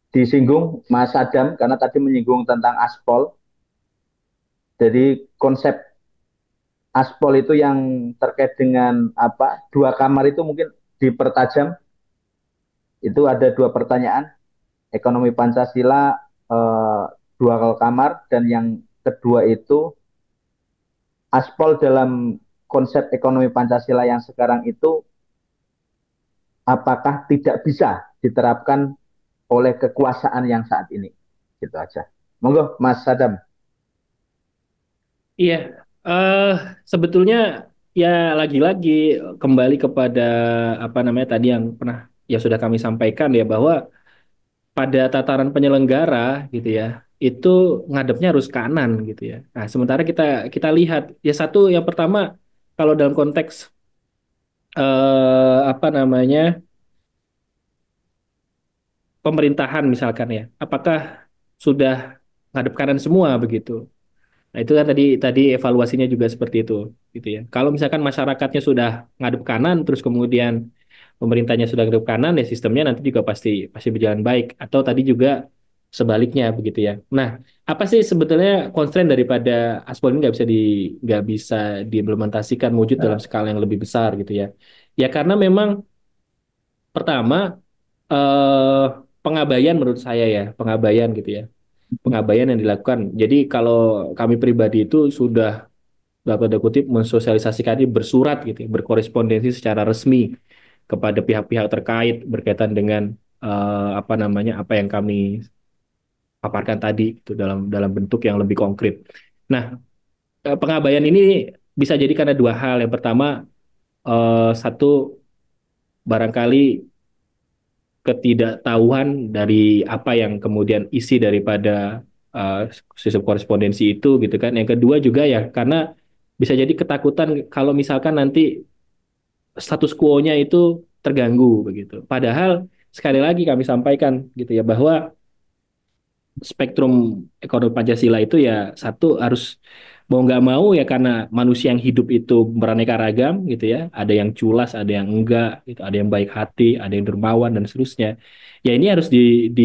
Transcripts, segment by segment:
disinggung Mas Adam karena tadi menyinggung tentang aspal. Jadi konsep aspal itu yang terkait dengan apa? Dua kamar itu mungkin dipertajam. Itu ada dua pertanyaan. Ekonomi Pancasila eh, dua kamar dan yang kedua itu aspal dalam konsep ekonomi Pancasila yang sekarang itu apakah tidak bisa diterapkan oleh kekuasaan yang saat ini? Gitu aja. Monggo Mas Sadam. Iya, eh sebetulnya ya lagi-lagi kembali kepada apa namanya tadi yang pernah ya sudah kami sampaikan ya bahwa pada tataran penyelenggara gitu ya itu ngadepnya harus kanan gitu ya. Nah, sementara kita kita lihat ya satu yang pertama kalau dalam konteks apa namanya pemerintahan misalkan ya, apakah sudah ngadep kanan semua begitu? Nah, itu kan tadi tadi evaluasinya juga seperti itu gitu ya. Kalau misalkan masyarakatnya sudah ngadep kanan terus kemudian pemerintahnya sudah ngadep kanan ya sistemnya nanti juga pasti pasti berjalan baik atau tadi juga sebaliknya begitu ya. Nah, apa sih sebetulnya constraint daripada aspal ini nggak bisa diimplementasikan wujud dalam skala yang lebih besar gitu ya. Ya karena memang pertama eh pengabaian menurut saya ya, pengabaian gitu ya. Pengabaian yang dilakukan. Jadi kalau kami pribadi itu sudah dalam tanda kutip mensosialisasikan ini bersurat gitu, ya, berkorespondensi secara resmi kepada pihak-pihak terkait berkaitan dengan apa namanya apa yang kami paparkan tadi itu dalam dalam bentuk yang lebih konkret. Nah, pengabaian ini bisa jadi karena dua hal. Yang pertama, satu barangkali ketidaktahuan dari apa yang kemudian isi daripada sistem korespondensi itu gitu kan. Yang kedua juga ya karena bisa jadi ketakutan kalau misalkan nanti status quo-nya itu terganggu begitu. Padahal sekali lagi kami sampaikan gitu ya bahwa spektrum ekonomi Pancasila itu ya satu harus mau nggak mau ya karena manusia yang hidup itu beraneka ragam gitu ya. Ada yang culas, ada yang enggak, gitu. Ada yang baik hati, ada yang dermawan dan seterusnya. Ya ini harus di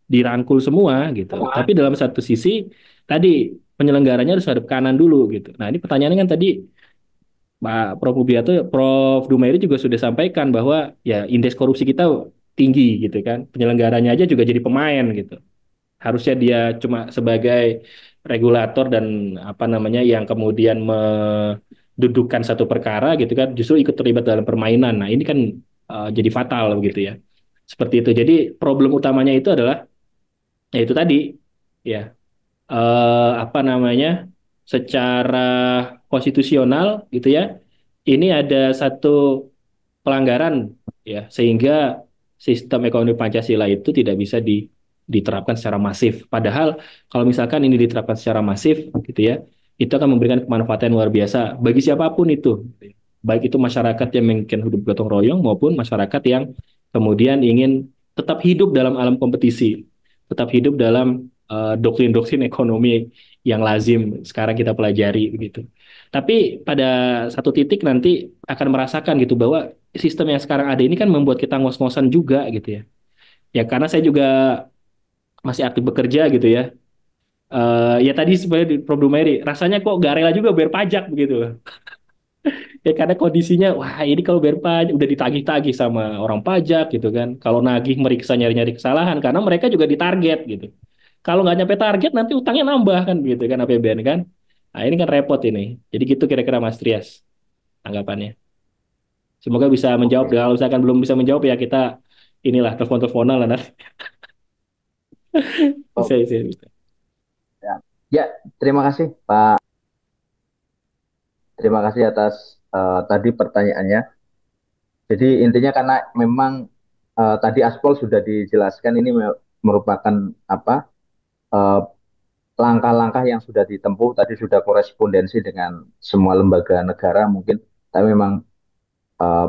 dirangkul semua gitu. Tapi dalam satu sisi tadi penyelenggaranya harus hadap kanan dulu gitu. Nah ini pertanyaannya kan tadi Pak Prof. Mubiato, Prof. Dumairi juga sudah sampaikan bahwa ya indeks korupsi kita tinggi gitu kan. Penyelenggaranya aja juga jadi pemain gitu. Harusnya dia cuma sebagai regulator dan apa namanya yang kemudian mendudukan satu perkara gitu kan, justru ikut terlibat dalam permainan. Nah, ini kan jadi fatal begitu ya. Seperti itu. Jadi problem utamanya itu adalah ya itu tadi ya apa namanya secara konstitusional gitu ya. Ini ada satu pelanggaran ya sehingga sistem ekonomi Pancasila itu tidak bisa diterapkan secara masif. Padahal kalau misalkan ini diterapkan secara masif gitu ya, itu akan memberikan kemanfaatan luar biasa bagi siapapun itu. Baik itu masyarakat yang mungkin hidup gotong royong maupun masyarakat yang kemudian ingin tetap hidup dalam alam kompetisi, tetap hidup dalam doktrin-doktrin ekonomi yang lazim sekarang kita pelajari begitu. Tapi pada satu titik nanti akan merasakan gitu bahwa sistem yang sekarang ada ini kan membuat kita ngos-ngosan juga gitu ya. Ya karena saya juga masih aktif bekerja gitu ya. Ya tadi sebenarnya di problem Mary, rasanya kok gak rela juga bayar pajak begitu. Ya karena kondisinya, wah ini kalau bayar pajak udah ditagih-tagih sama orang pajak gitu kan. Kalau nagih meriksa nyari-nyari kesalahan karena mereka juga ditarget gitu. Kalau nggak nyampe target nanti utangnya nambah kan gitu kan APBN kan. Nah ini kan repot ini. Jadi gitu kira-kira Mas Trias tanggapannya. Semoga bisa menjawab. Oke. Kalau misalkan belum bisa menjawab ya kita inilah telepon-teleponan lah nanti. Oh, Bisa, bisa, bisa. ya. Ya, terima kasih Pak. Terima kasih atas tadi pertanyaannya. Jadi intinya karena memang tadi aspal sudah dijelaskan ini merupakan apa eh, langkah-langkah yang sudah ditempuh. Tadi sudah korespondensi dengan semua lembaga negara mungkin, tapi memang eh,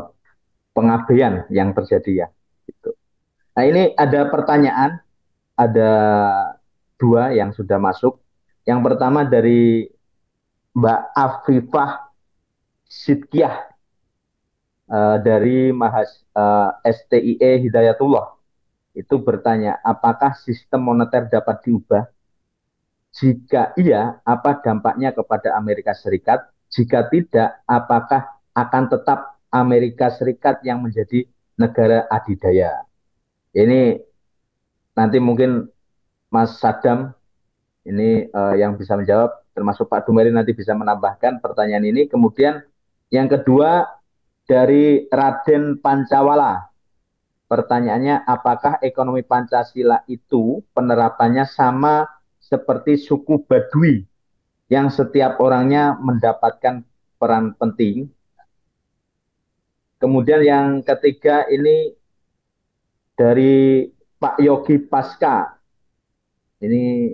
pengabaian yang terjadi ya. Gitu. Nah ini ada pertanyaan, ada dua yang sudah masuk. Yang pertama dari Mbak Afifah Sidkiah dari STIE Hidayatullah. itu bertanya, apakah sistem moneter dapat diubah? Jika iya, apa dampaknya kepada Amerika Serikat? Jika tidak, apakah akan tetap Amerika Serikat yang menjadi negara adidaya? Ini nanti mungkin Mas Sadam ini yang bisa menjawab, termasuk Pak Dumeri nanti bisa menambahkan pertanyaan ini. Kemudian yang kedua dari Raden Pancawala. Pertanyaannya, apakah ekonomi Pancasila itu penerapannya sama seperti suku Baduy yang setiap orangnya mendapatkan peran penting? Kemudian yang ketiga ini dari Pak Yogi Pasca. Ini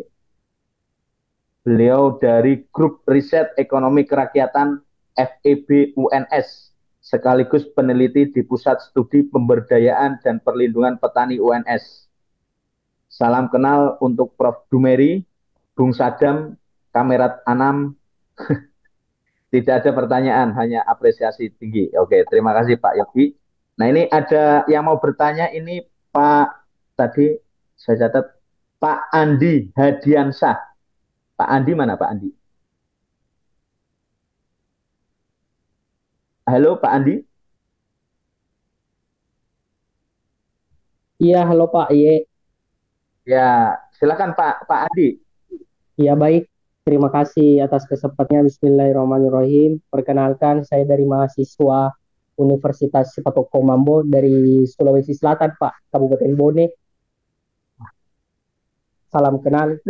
beliau dari Grup Riset Ekonomi Kerakyatan FEB UNS, sekaligus peneliti di Pusat Studi Pemberdayaan dan Perlindungan Petani UNS. Salam kenal untuk Prof. Dumeri, Bung Sadam, Kamerat Anam. Tidak ada pertanyaan, hanya apresiasi tinggi. Oke, terima kasih Pak Yogi. Nah ini ada yang mau bertanya, ini Pak, tadi saya catat, Pak Andi Hadiansah. Pak Andi mana Pak Andi? Halo Pak Andi. Iya, halo Pak. Iya, Ya, silakan Pak Pak Andi. iya baik. Terima kasih atas kesempatannya. Bismillahirrahmanirrahim. Perkenalkan, saya dari mahasiswa Universitas Sepatok Mambo dari Sulawesi Selatan, Pak, Kabupaten Bone. Salam kenal.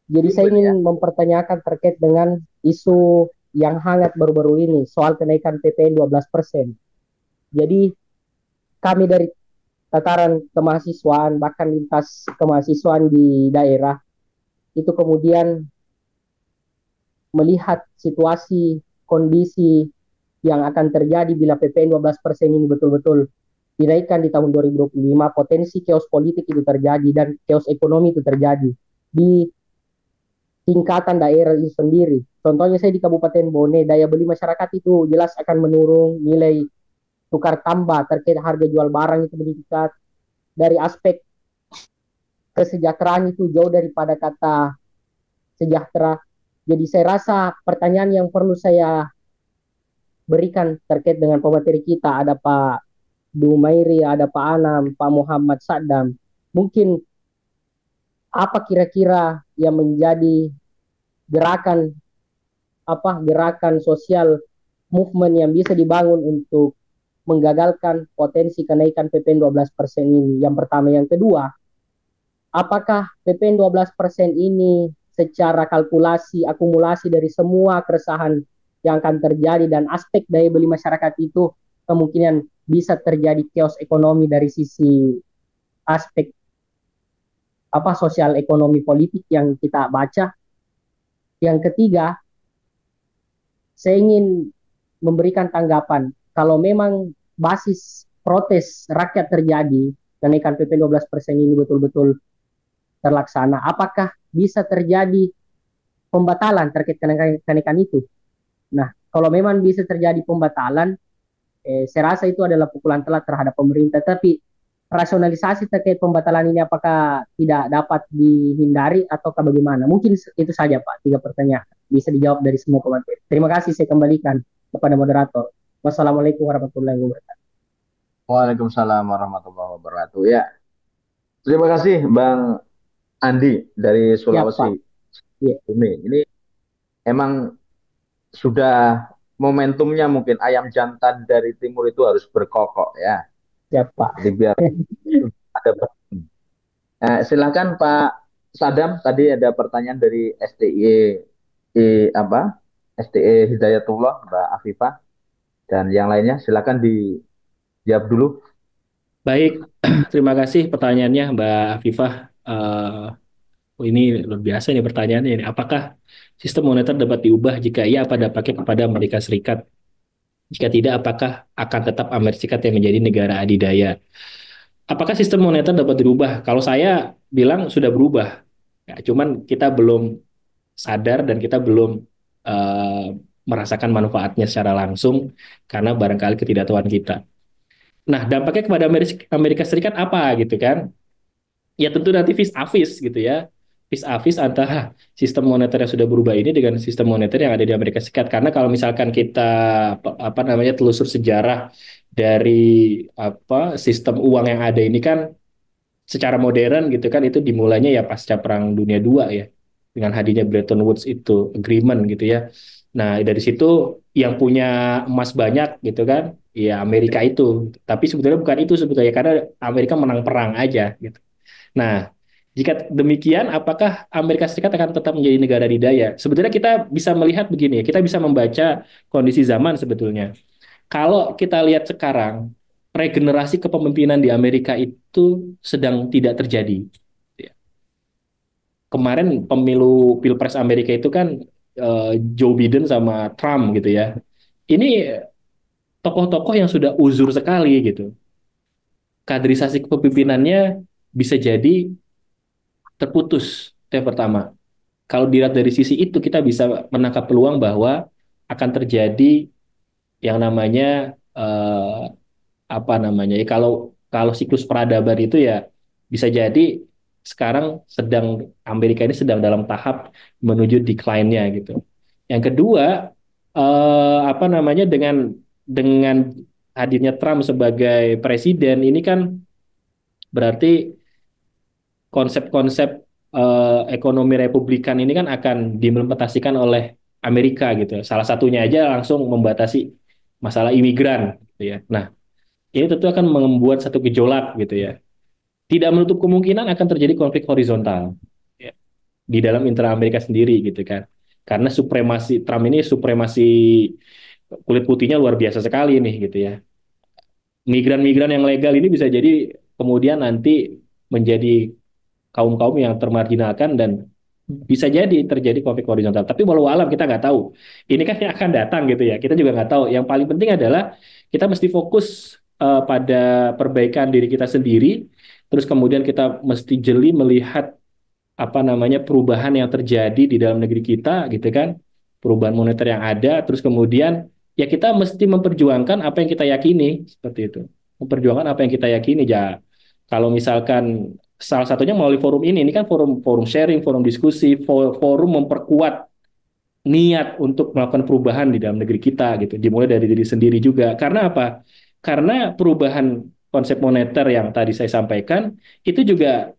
Jadi saya Ya. ingin mempertanyakan terkait dengan isu yang hangat baru-baru ini, soal kenaikan PPN 12%. Jadi kami dari tataran kemahasiswaan, bahkan lintas kemahasiswaan di daerah, itu kemudian melihat situasi kondisi yang akan terjadi bila PPN 12% ini betul-betul dinaikkan di tahun 2025, potensi chaos politik itu terjadi dan chaos ekonomi itu terjadi di tingkatan daerah itu sendiri. Contohnya saya di Kabupaten Bone, daya beli masyarakat itu jelas akan menurun, nilai tukar tambah terkait harga jual barang itu meningkat. Dari aspek kesejahteraan itu jauh daripada kata sejahtera. Jadi saya rasa pertanyaan yang perlu saya berikan terkait dengan pemateri kita, ada Pak Dumairi, ada Pak Anam, Pak Muhammad Saddam. Mungkin apa kira-kira yang menjadi gerakan gerakan sosial movement yang bisa dibangun untuk menggagalkan potensi kenaikan PPN 12% ini. Yang pertama, yang kedua, apakah PPN 12% ini secara kalkulasi akumulasi dari semua keresahan yang akan terjadi dan aspek daya beli masyarakat itu kemungkinan bisa terjadi chaos ekonomi dari sisi aspek sosial ekonomi politik yang kita baca. Yang ketiga, saya ingin memberikan tanggapan kalau memang basis protes rakyat terjadi, kenaikan PPN 12% ini betul-betul terlaksana, apakah bisa terjadi pembatalan terkait kenaikan itu? Nah, kalau memang bisa terjadi pembatalan, saya rasa itu adalah pukulan telak terhadap pemerintah. Tapi rasionalisasi terkait pembatalan ini apakah tidak dapat dihindari atau bagaimana? Mungkin itu saja Pak, 3 pertanyaan. Bisa dijawab dari semua pemateri. Terima kasih, saya kembalikan kepada moderator. Wassalamualaikum warahmatullahi wabarakatuh. Waalaikumsalam warahmatullahi wabarakatuh. Ya, terima kasih Bang Andi dari Ya Pak. Sulawesi. Ya, Ini emang sudah momentumnya, mungkin ayam jantan dari timur itu harus berkokok ya. ya Pak. Jadi biar ada. Silakan Pak Sadam, tadi ada pertanyaan dari apa? STE Hidayatullah, Mbak Afifah dan yang lainnya. Silakan dijawab dulu. Baik, terima kasih pertanyaannya Mbak Afifah. Ini luar biasa nih pertanyaannya ini. Apakah sistem moneter dapat diubah? Jika iya, apa dampaknya kepada Amerika Serikat? Jika tidak, apakah akan tetap Amerika Serikat yang menjadi negara adidaya? Apakah sistem moneter dapat dirubah? Kalau saya bilang sudah berubah. Ya, cuman kita belum sadar dan kita belum eh, merasakan manfaatnya secara langsung karena barangkali ketidaktahuan kita. Nah, dampaknya kepada Amerika Serikat apa gitu kan? Ya tentu nanti vis a vis gitu ya, vis a vis antara sistem moneter yang sudah berubah ini dengan sistem moneter yang ada di Amerika Serikat. Karena kalau misalkan kita apa namanya telusur sejarah dari apa sistem uang yang ada ini kan secara modern gitu kan itu dimulainya ya pasca Perang Dunia II ya dengan hadirnya Bretton Woods itu agreement gitu ya. Nah, dari situ yang punya emas banyak gitu kan ya Amerika itu. Tapi sebetulnya bukan itu sebetulnya karena Amerika menang perang aja gitu. Nah, jika demikian, apakah Amerika Serikat akan tetap menjadi negara adidaya? Sebetulnya kita bisa melihat begini, kita bisa membaca kondisi zaman sebetulnya. Kalau kita lihat sekarang, regenerasi kepemimpinan di Amerika itu sedang tidak terjadi. Kemarin pemilu Pilpres Amerika itu kan Joe Biden sama Trump gitu ya. Ini tokoh-tokoh yang sudah uzur sekali gitu. Kaderisasi kepemimpinannya bisa jadi terputus. Itu yang pertama. Kalau dilihat dari sisi itu kita bisa menangkap peluang bahwa akan terjadi yang namanya apa namanya ya kalau kalau siklus peradaban itu ya bisa jadi sekarang sedang Amerika ini sedang dalam tahap menuju decline-nya gitu. Yang kedua apa namanya dengan hadirnya Trump sebagai presiden ini kan berarti konsep-konsep ekonomi republikan ini kan akan diimplementasikan oleh Amerika gitu. Salah satunya aja langsung membatasi masalah imigran gitu ya. Nah, ini tentu akan membuat satu gejolak gitu ya. Tidak menutup kemungkinan akan terjadi konflik horizontal ya, di dalam intra Amerika sendiri gitu kan. Karena supremasi Trump ini supremasi kulit putihnya luar biasa sekali nih gitu ya. Migran-migran yang legal ini bisa jadi kemudian nanti menjadi kaum-kaum yang termarginalkan dan bisa jadi terjadi konflik horizontal. Tapi walau alam kita nggak tahu. Ini kan yang akan datang gitu ya. Kita juga nggak tahu. Yang paling penting adalah kita mesti fokus pada perbaikan diri kita sendiri. Terus kemudian kita mesti jeli melihat apa namanya perubahan yang terjadi di dalam negeri kita gitu kan. Perubahan moneter yang ada. Terus kemudian ya kita mesti memperjuangkan apa yang kita yakini seperti itu. Memperjuangkan apa yang kita yakini ya. Kalau misalkan salah satunya melalui forum ini kan forum forum sharing, forum diskusi, forum memperkuat niat untuk melakukan perubahan di dalam negeri kita gitu. Dimulai dari diri sendiri juga. Karena apa? Karena perubahan konsep moneter yang tadi saya sampaikan itu juga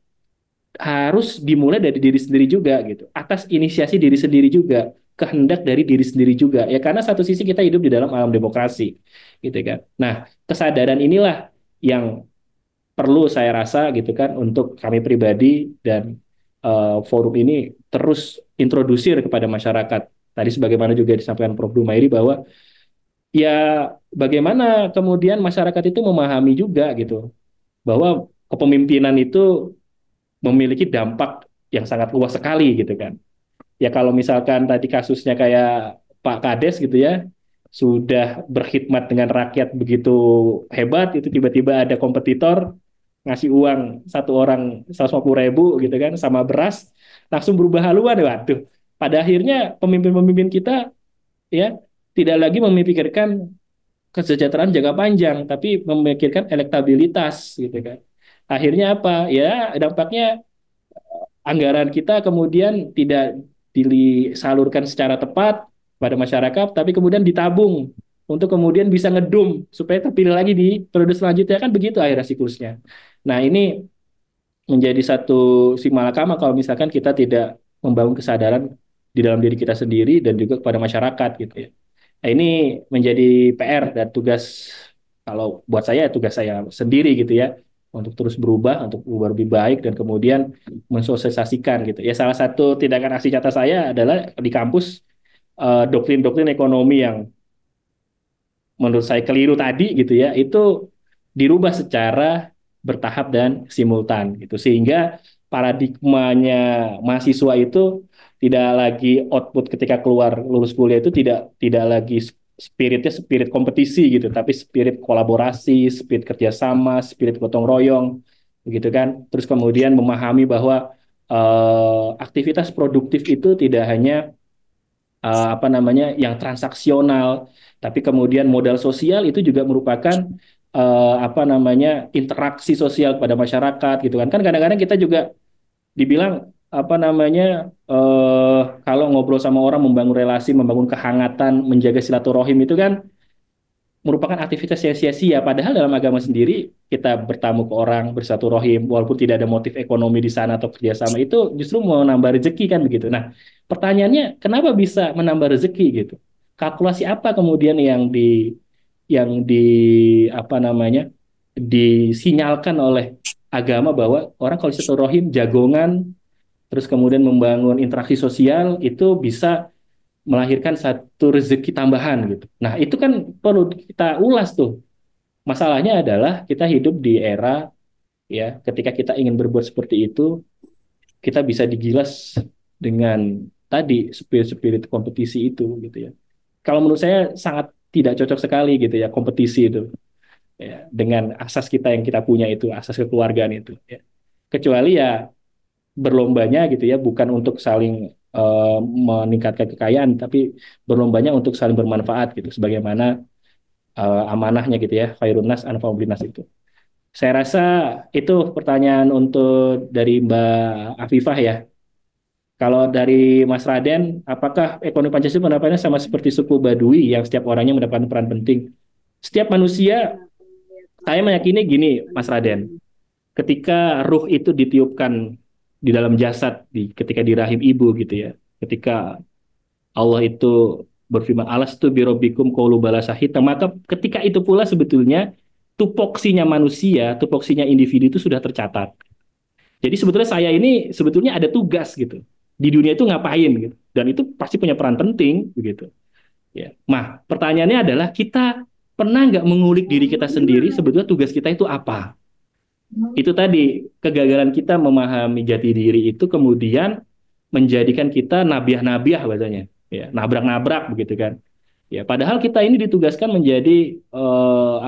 harus dimulai dari diri sendiri juga gitu. Atas inisiasi diri sendiri juga, kehendak dari diri sendiri juga. Ya karena satu sisi kita hidup di dalam alam demokrasi gitu kan. Nah, kesadaran inilah yang perlu saya rasa gitu kan untuk kami pribadi dan forum ini terus introdusir kepada masyarakat. Tadi sebagaimana juga disampaikan Prof. Dumairi bahwa ya bagaimana kemudian masyarakat itu memahami juga gitu bahwa kepemimpinan itu memiliki dampak yang sangat luas sekali gitu kan. Ya kalau misalkan tadi kasusnya kayak Pak Kades gitu ya, sudah berkhidmat dengan rakyat begitu hebat, itu tiba-tiba ada kompetitor ngasih uang satu orang 150.000 gitu kan sama beras langsung berubah haluan waduh pada akhirnya pemimpin-pemimpin kita ya tidak lagi memikirkan kesejahteraan jangka panjang tapi memikirkan elektabilitas gitu kan akhirnya apa ya dampaknya anggaran kita kemudian tidak disalurkan secara tepat pada masyarakat, tapi kemudian ditabung untuk kemudian bisa ngedum supaya terpilih lagi di periode selanjutnya kan begitu akhirnya siklusnya. Nah ini menjadi satu simalakama kalau misalkan kita tidak membangun kesadaran di dalam diri kita sendiri dan juga kepada masyarakat gitu ya. Nah, ini menjadi PR dan tugas kalau buat saya tugas saya sendiri gitu ya untuk terus berubah untuk berubah lebih baik dan kemudian mensosialisasikan gitu. Ya salah satu tindakan aksi nyata saya adalah di kampus doktrin-doktrin ekonomi yang menurut saya keliru tadi gitu ya itu dirubah secara bertahap dan simultan gitu sehingga paradigmanya mahasiswa itu tidak lagi output ketika keluar lulus kuliah itu tidak lagi spiritnya spirit kompetisi gitu tapi spirit kolaborasi spirit kerjasama spirit gotong royong begitu kan terus kemudian memahami bahwa aktivitas produktif itu tidak hanya apa namanya yang transaksional, tapi kemudian modal sosial itu juga merupakan apa namanya interaksi sosial pada masyarakat gitu kan. Kan kadang-kadang kita juga dibilang apa namanya kalau ngobrol sama orang membangun relasi, membangun kehangatan, menjaga silaturahim itu kan merupakan aktivitas yang sia-sia. Padahal dalam agama sendiri kita bertamu ke orang, bersilaturahim, walaupun tidak ada motif ekonomi di sana atau kerjasama itu justru mau nambah rezeki kan begitu. Nah, pertanyaannya kenapa bisa menambah rezeki gitu? Kalkulasi apa kemudian yang di apa namanya disinyalkan oleh agama bahwa orang kalau silaturahim jagongan terus kemudian membangun interaksi sosial itu bisa melahirkan satu rezeki tambahan gitu. Nah, itu kan perlu kita ulas tuh. Masalahnya adalah kita hidup di era ya ketika kita ingin berbuat seperti itu, kita bisa digilas dengan tadi spirit-spirit kompetisi itu gitu ya. Kalau menurut saya sangat tidak cocok sekali gitu ya kompetisi itu ya dengan asas kita yang kita punya itu, asas kekeluargaan itu ya. Kecuali ya berlombanya gitu ya, bukan untuk saling meningkatkan kekayaan, tapi berlombanya untuk saling bermanfaat gitu, sebagaimana amanahnya gitu ya, khairun nas anfa'u linnas itu. Saya rasa itu pertanyaan untuk dari Mbak Afifah ya. Kalau dari Mas Raden, apakah ekonomi Pancasila pendapatnya sama seperti suku Baduy yang setiap orangnya mendapatkan peran penting? Setiap manusia, saya meyakini gini, Mas Raden, ketika ruh itu ditiupkan di dalam jasad ketika di rahim ibu gitu ya, ketika Allah itu berfirman alastu birobbikum qalu bala syahidna, maka ketika itu pula sebetulnya tupoksinya manusia, tupoksinya individu itu sudah tercatat. Jadi sebetulnya saya ini sebetulnya ada tugas gitu di dunia itu ngapain gitu, dan itu pasti punya peran penting begitu ya. Nah, pertanyaannya adalah kita pernah nggak mengulik diri kita sendiri sebetulnya tugas kita itu apa? Itu tadi kegagalan kita memahami jati diri itu kemudian menjadikan kita nabiah-nabiah bahasanya, ya nabrak-nabrak begitu kan. Ya, padahal kita ini ditugaskan menjadi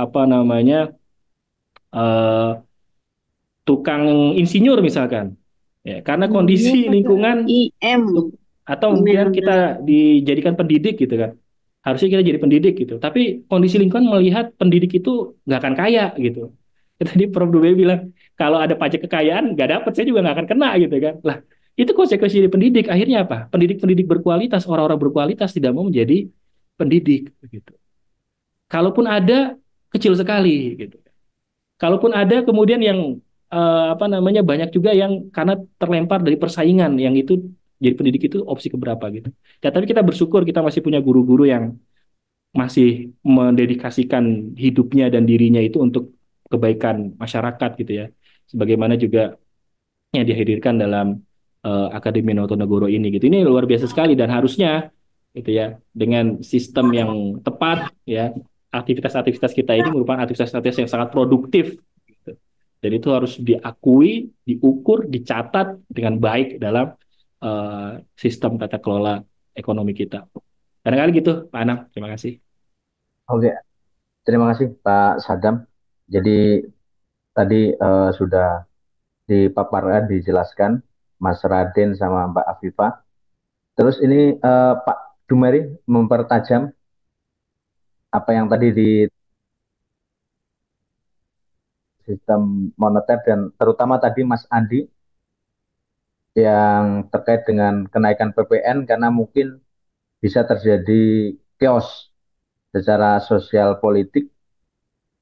apa namanya eh, tukang insinyur misalkan, ya karena kondisi lingkungan IM atau mungkin kita dijadikan pendidik gitu kan. Harusnya kita jadi pendidik gitu. Tapi kondisi lingkungan melihat pendidik itu nggak akan kaya gitu. Tadi Prof. Dube bilang, kalau ada pajak kekayaan, nggak dapat, saya juga nggak akan kena gitu kan. Lah, itu konsekuensi dari pendidik. Akhirnya apa? Pendidik-pendidik berkualitas, orang-orang berkualitas tidak mau menjadi pendidik. Begitu. Kalaupun ada, kecil sekali. Gitu. Kalaupun ada, kemudian yang apa namanya banyak juga yang karena terlempar dari persaingan, yang itu jadi pendidik itu opsi keberapa gitu. Ya, tapi kita bersyukur kita masih punya guru-guru yang masih mendedikasikan hidupnya dan dirinya itu untuk kebaikan masyarakat gitu ya. Sebagaimana juga yang dihadirkan dalam Akademi Notonegoro ini gitu. Ini luar biasa sekali dan harusnya gitu ya dengan sistem yang tepat ya aktivitas-aktivitas kita ini merupakan aktivitas-aktivitas yang sangat produktif gitu. Dan itu harus diakui, diukur, dicatat dengan baik dalam sistem tata kelola ekonomi kita. Kadang-kadang gitu, Pak Anam. Terima kasih. Oke, terima kasih Pak Sadam. Jadi tadi sudah dipaparkan, dijelaskan Mas Raden sama Mbak Afifah. Terus ini Pak Dumeri mempertajam apa yang tadi di sistem moneter dan terutama tadi Mas Andi yang terkait dengan kenaikan PPN karena mungkin bisa terjadi chaos secara sosial politik.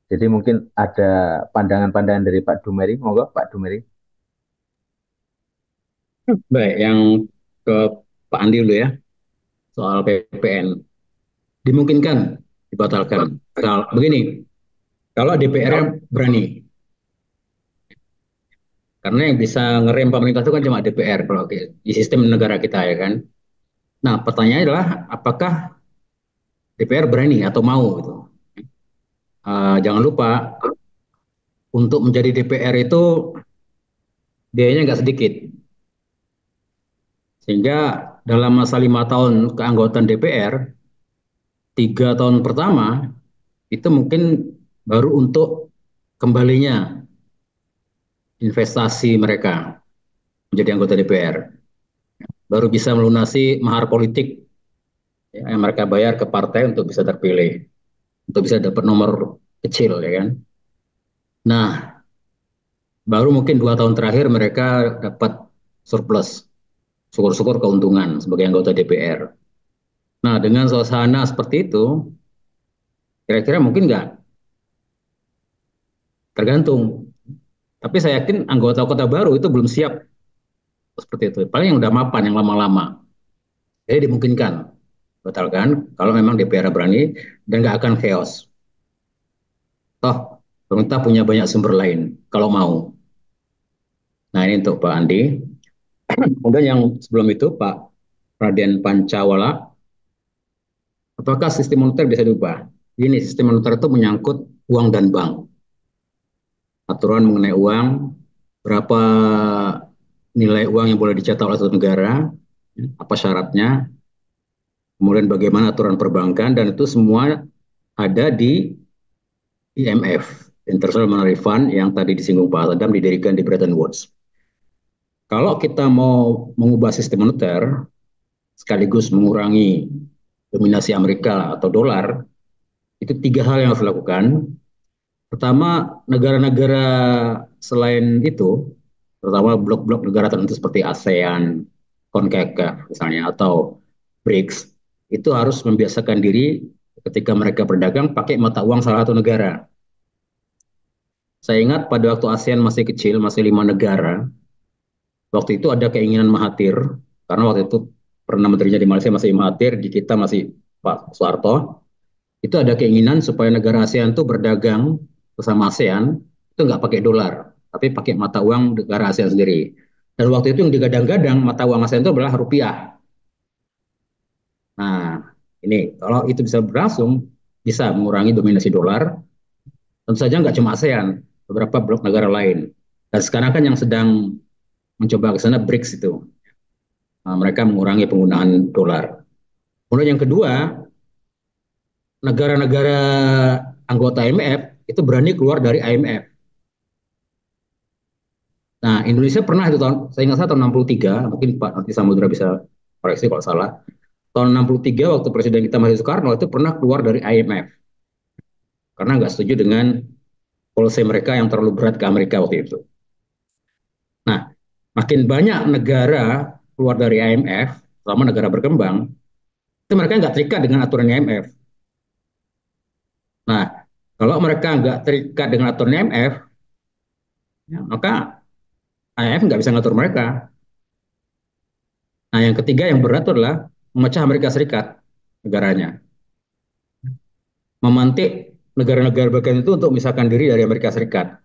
Jadi mungkin ada pandangan-pandangan dari Pak Dumeri. Monggo Pak Dumeri. Baik, yang ke Pak Andi dulu ya, soal PPN. Dimungkinkan dibatalkan. Kalau begini, kalau DPR berani, karena yang bisa ngerem pemerintah itu kan cuma DPR kalau di sistem negara kita ya kan. Nah, pertanyaannya adalah apakah DPR berani atau mau gitu. Jangan lupa untuk menjadi DPR itu biayanya nggak sedikit. Sehingga dalam masa 5 tahun keanggotaan DPR, 3 tahun pertama itu mungkin baru untuk kembalinya investasi mereka menjadi anggota DPR. Baru bisa melunasi mahar politik ya, yang mereka bayar ke partai untuk bisa terpilih, untuk bisa dapat nomor kecil ya kan. Nah, baru mungkin 2 tahun terakhir mereka dapat surplus, syukur-syukur keuntungan sebagai anggota DPR. Nah, dengan suasana seperti itu, kira-kira mungkin nggak? Tergantung. Tapi saya yakin anggota kota baru itu belum siap seperti itu. Paling yang udah mapan, yang lama-lama. Jadi dimungkinkan, batalkan kalau memang DPR berani dan nggak akan chaos. Toh, pemerintah punya banyak sumber lain kalau mau. Nah, ini untuk Pak Andi. Kemudian yang sebelum itu, Pak Raden Pancawala, apakah sistem moneter bisa diubah? Ini sistem moneter itu menyangkut uang dan bank. Aturan mengenai uang, berapa nilai uang yang boleh dicetak oleh satu negara, apa syaratnya, kemudian bagaimana aturan perbankan, dan itu semua ada di IMF, International Monetary Fund, yang tadi disinggung Pak Adam, didirikan di Bretton Woods. Kalau kita mau mengubah sistem moneter, sekaligus mengurangi dominasi Amerika atau dolar, itu 3 hal yang harus dilakukan. Pertama, negara-negara selain itu, terutama blok-blok negara tertentu seperti ASEAN, CONCACAF misalnya, atau BRICS, itu harus membiasakan diri ketika mereka berdagang pakai mata uang salah satu negara. Saya ingat pada waktu ASEAN masih kecil, masih 5 negara, waktu itu ada keinginan Mahathir, karena waktu itu Perdana Menterinya di Malaysia masih Mahathir, di kita masih Pak Soeharto, itu ada keinginan supaya negara ASEAN itu berdagang bersama ASEAN itu nggak pakai dolar, tapi pakai mata uang negara ASEAN sendiri. Dan waktu itu yang digadang-gadang mata uang ASEAN itu adalah rupiah. Nah, ini kalau itu bisa berlangsung, bisa mengurangi dominasi dolar. Tentu saja nggak cuma ASEAN, beberapa blok negara lain. Dan sekarang kan yang sedang mencoba ke sana BRICS itu. Nah, mereka mengurangi penggunaan dolar. Kemudian yang kedua, negara-negara anggota IMF itu berani keluar dari IMF. Nah, Indonesia pernah itu tahun, saya ingat saya tahun 63, mungkin Pak nanti Samudra bisa koreksi kalau salah. Tahun 63 waktu Presiden kita masih Soekarno itu pernah keluar dari IMF karena nggak setuju dengan policy mereka yang terlalu berat ke Amerika waktu itu. Nah, makin banyak negara keluar dari IMF, terutama negara berkembang, itu mereka nggak terikat dengan aturan IMF. Nah, kalau mereka nggak terikat dengan aturan IMF, ya, maka IMF nggak bisa ngatur mereka. Nah, yang ketiga yang berat itu adalah memecah Amerika Serikat negaranya, memantik negara-negara bagian itu untuk memisahkan diri dari Amerika Serikat.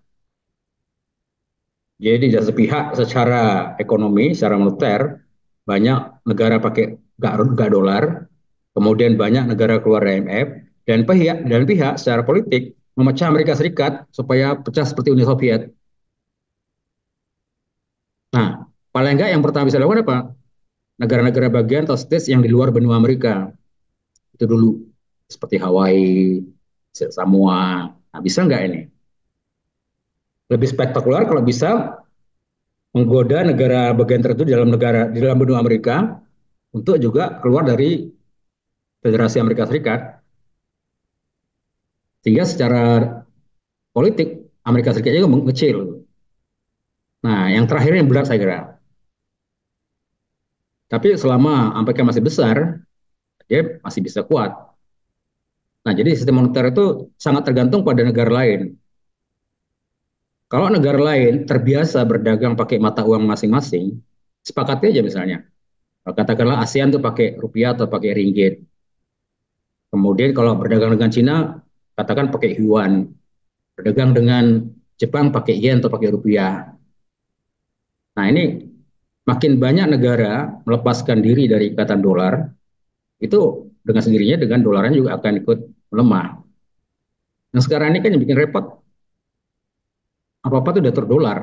Jadi dari sepihak secara ekonomi, secara moneter, banyak negara pakai nggak dolar, kemudian banyak negara keluar dari IMF, dan pihak secara politik memecah Amerika Serikat supaya pecah seperti Uni Soviet. Nah, paling nggak yang pertama bisa dilakukan apa? Negara-negara bagian atau states yang di luar benua Amerika itu dulu, seperti Hawaii, Samoa. Nah, bisa nggak ini? Lebih spektakuler kalau bisa menggoda negara bagian tertentu di dalam benua Amerika untuk juga keluar dari Federasi Amerika Serikat, sehingga secara politik Amerika Serikat juga mengecil. Nah, yang terakhir yang benar saya kira. Tapi selama Amerika masih besar, dia masih bisa kuat. Nah, jadi sistem moneter itu sangat tergantung pada negara lain. Kalau negara lain terbiasa berdagang pakai mata uang masing-masing, sepakati aja misalnya. Katakanlah ASEAN tuh pakai rupiah atau pakai ringgit. Kemudian kalau berdagang dengan Cina, katakan pakai yuan. Berdagang dengan Jepang pakai yen atau pakai rupiah. Nah, ini makin banyak negara melepaskan diri dari ikatan dolar, itu dengan sendirinya dengan dolarnya juga akan ikut melemah. Nah, sekarang ini kan yang bikin repot, apa-apa itu udah terdolar.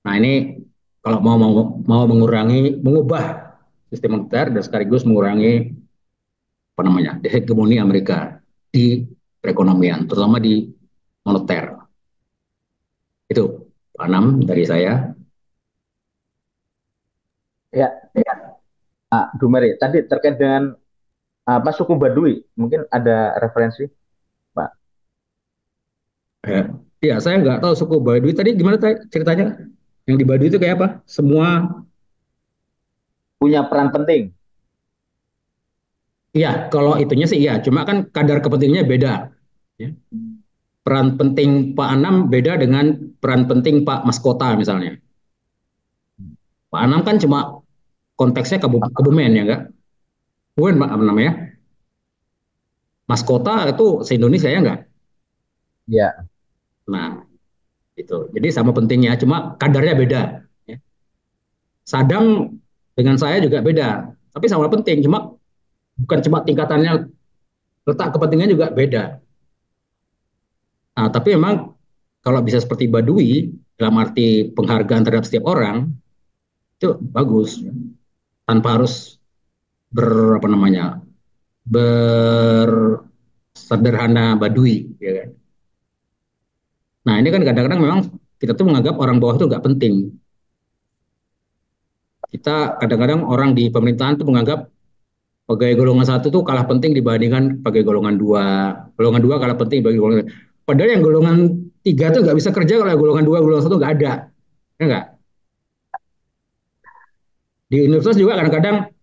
Nah, ini kalau mau mengubah sistem moneter dan sekaligus mengurangi apa namanya, hegemoni Amerika di perekonomian, terutama di moneter. Itu Pak Anam dari saya. Ya, Dumeri, tadi terkait dengan apa suku Baduy, mungkin ada referensi, Pak? Ya, ya saya nggak tahu suku Baduy tadi gimana ceritanya. Yang di Baduy itu kayak apa? Semua, Punya peran penting. iya kalau itunya sih iya. Cuma kan kadar kepentingannya beda. Ya. Peran penting Pak Anam beda dengan peran penting Pak Maskota misalnya. Pak Anam kan cuma konteksnya Kebumen ya enggak? Bukan Pak apa namanya? Maskota itu se-Indonesia ya enggak? Ya, Nah, itu. Jadi sama pentingnya, cuma kadarnya beda. Ya. Sadam dengan saya juga beda, tapi sama penting, cuma bukan cuma tingkatannya, letak kepentingannya juga beda. Nah, tapi memang kalau bisa seperti Baduy, dalam arti penghargaan terhadap setiap orang, itu bagus. Tanpa harus apa namanya, bersederhana Baduy. Ya kan? Nah, ini kan kadang-kadang memang kita tuh menganggap orang bawah itu nggak penting. Kita kadang-kadang orang di pemerintahan tuh menganggap pegawai golongan satu tuh kalah penting dibandingkan pegawai golongan dua kalah penting bagi golongan. Padahal yang golongan tiga tuh nggak bisa kerja kalau yang golongan dua, golongan satu nggak ada, ya nggak? Di universitas juga kadang-kadang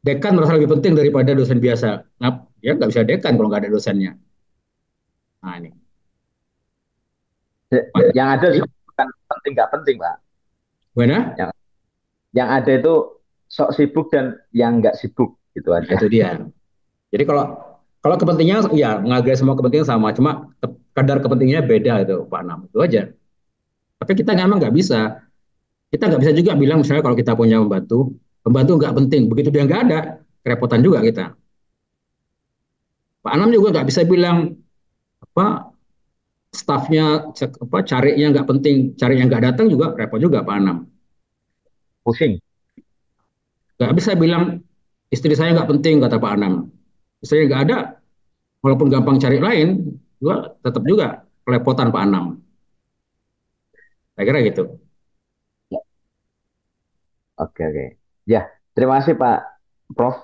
dekan merasa lebih penting daripada dosen biasa. Nah, ya nggak bisa dekan kalau nggak ada dosennya. Nah ini, yang ada bukan penting nggak penting, Pak. mana? Yang yang ada itu sok sibuk dan yang nggak sibuk gitu Nah, itu aja. dia. Jadi kalau kalau kepentingan ya menghargai semua kepentingan sama, cuma kadar kepentingannya beda itu Pak Nam, itu aja. Tapi kita memang nggak bisa. Kita nggak bisa juga bilang misalnya kalau kita punya pembantu, pembantu nggak penting. Begitu dia nggak ada, kerepotan juga kita. Pak Anam juga nggak bisa bilang apa stafnya apa carinya nggak penting, cari yang nggak datang juga repot juga Pak Anam. Pusing. Nggak bisa bilang istri saya nggak penting kata Pak Anam. Istri nggak ada, walaupun gampang cari lain, juga tetap juga kerepotan Pak Anam. Saya kira gitu. Oke, oke. Ya, terima kasih Pak Prof.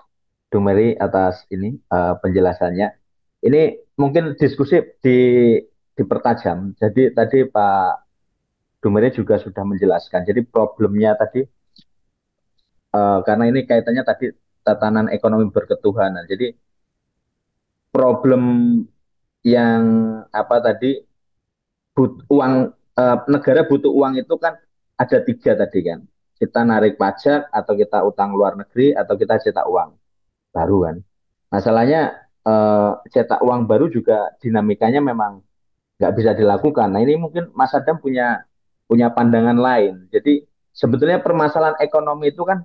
Dumeri atas ini penjelasannya. Ini mungkin diskusi di dipertajam. Jadi tadi Pak Dumeri juga sudah menjelaskan. Jadi problemnya tadi karena ini kaitannya tadi tatanan ekonomi berketuhanan. Jadi problem yang apa tadi uang negara butuh uang itu kan ada tiga tadi kan. Kita narik pajak atau kita utang luar negeri atau kita cetak uang baru kan. Masalahnya cetak uang baru juga dinamikanya memang nggak bisa dilakukan. Nah ini mungkin Mas Adam punya punya pandangan lain. Jadi sebetulnya permasalahan ekonomi itu kan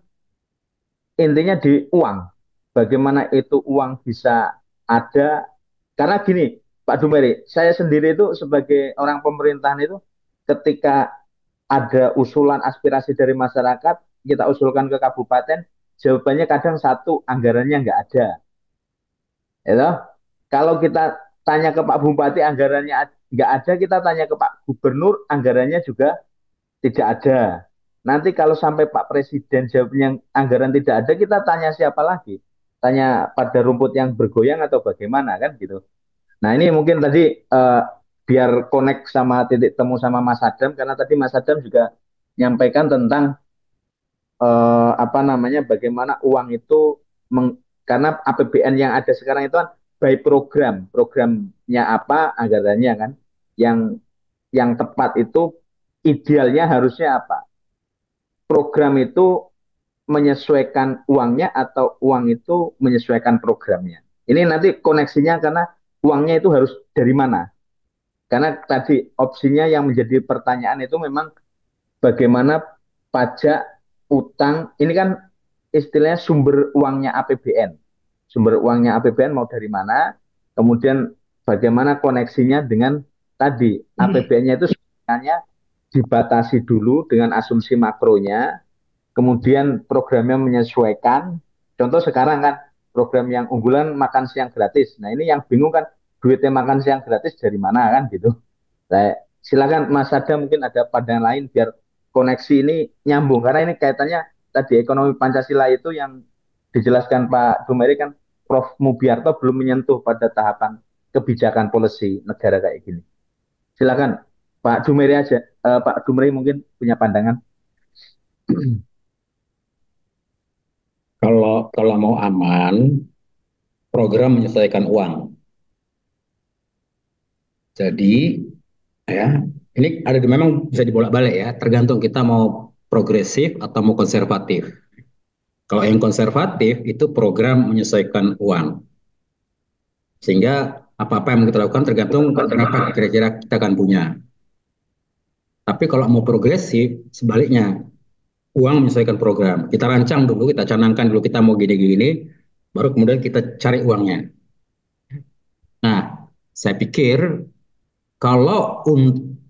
intinya di uang. Bagaimana itu uang bisa ada? Karena gini, Pak Dumeri, saya sendiri itu sebagai orang pemerintahan itu ketika ada usulan aspirasi dari masyarakat, kita usulkan ke kabupaten, jawabannya kadang satu, anggarannya nggak ada. Ya, kalau kita tanya ke Pak Bupati, anggarannya nggak ada, kita tanya ke Pak Gubernur, anggarannya juga tidak ada. Nanti kalau sampai Pak Presiden jawabnya anggaran tidak ada, kita tanya siapa lagi? Tanya pada rumput yang bergoyang atau bagaimana kan gitu. Nah ini mungkin tadi biar connect sama titik temu sama Mas Adam karena tadi Mas Adam juga menyampaikan tentang apa namanya bagaimana uang itu karena APBN yang ada sekarang itu kan by program, programnya apa anggarannya kan yang tepat itu idealnya harusnya apa? Program itu menyesuaikan uangnya atau uang itu menyesuaikan programnya. Ini nanti koneksinya karena uangnya itu harus dari mana? Karena tadi opsinya yang menjadi pertanyaan itu memang bagaimana pajak, utang, ini kan istilahnya sumber uangnya APBN. Sumber uangnya APBN mau dari mana? Kemudian bagaimana koneksinya dengan tadi APBN-nya itu sebenarnya dibatasi dulu dengan asumsi makronya, kemudian programnya menyesuaikan. Contoh sekarang kan program yang unggulan makan siang gratis. Nah ini yang bingung kan duitnya makan siang gratis dari mana kan gitu. Nah, silakan Mas Sada mungkin ada pandangan lain biar koneksi ini nyambung karena ini kaitannya tadi ekonomi Pancasila itu yang dijelaskan Pak Dumeri kan Prof Mubiarto belum menyentuh pada tahapan kebijakan polisi negara kayak gini. Silakan Pak Dumeri aja. Pak Dumeri mungkin punya pandangan. Kalau mau aman, program menyesuaikan uang. Jadi ya, ini ada memang bisa dibolak-balik ya, tergantung kita mau progresif atau mau konservatif. Kalau yang konservatif itu program menyesuaikan uang, sehingga apa-apa yang mau kita lakukan tergantung berapa kira-kira kita akan punya. Tapi kalau mau progresif, sebaliknya, uang menyesuaikan program. Kita rancang dulu, kita canangkan dulu kita mau gini-gini, baru kemudian kita cari uangnya. Nah, saya pikir kalau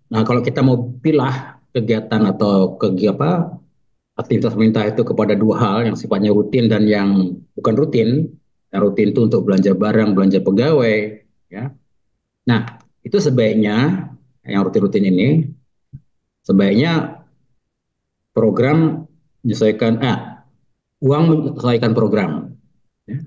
kalau kita mau pilah kegiatan atau kegiatan aktivitas pemerintah itu kepada dua hal yang sifatnya rutin dan yang bukan rutin. Yang rutin itu untuk belanja barang, belanja pegawai, ya. Nah, itu sebaiknya yang rutin-rutin ini sebaiknya program menyesuaikan uang menyesuaikan program. Ya.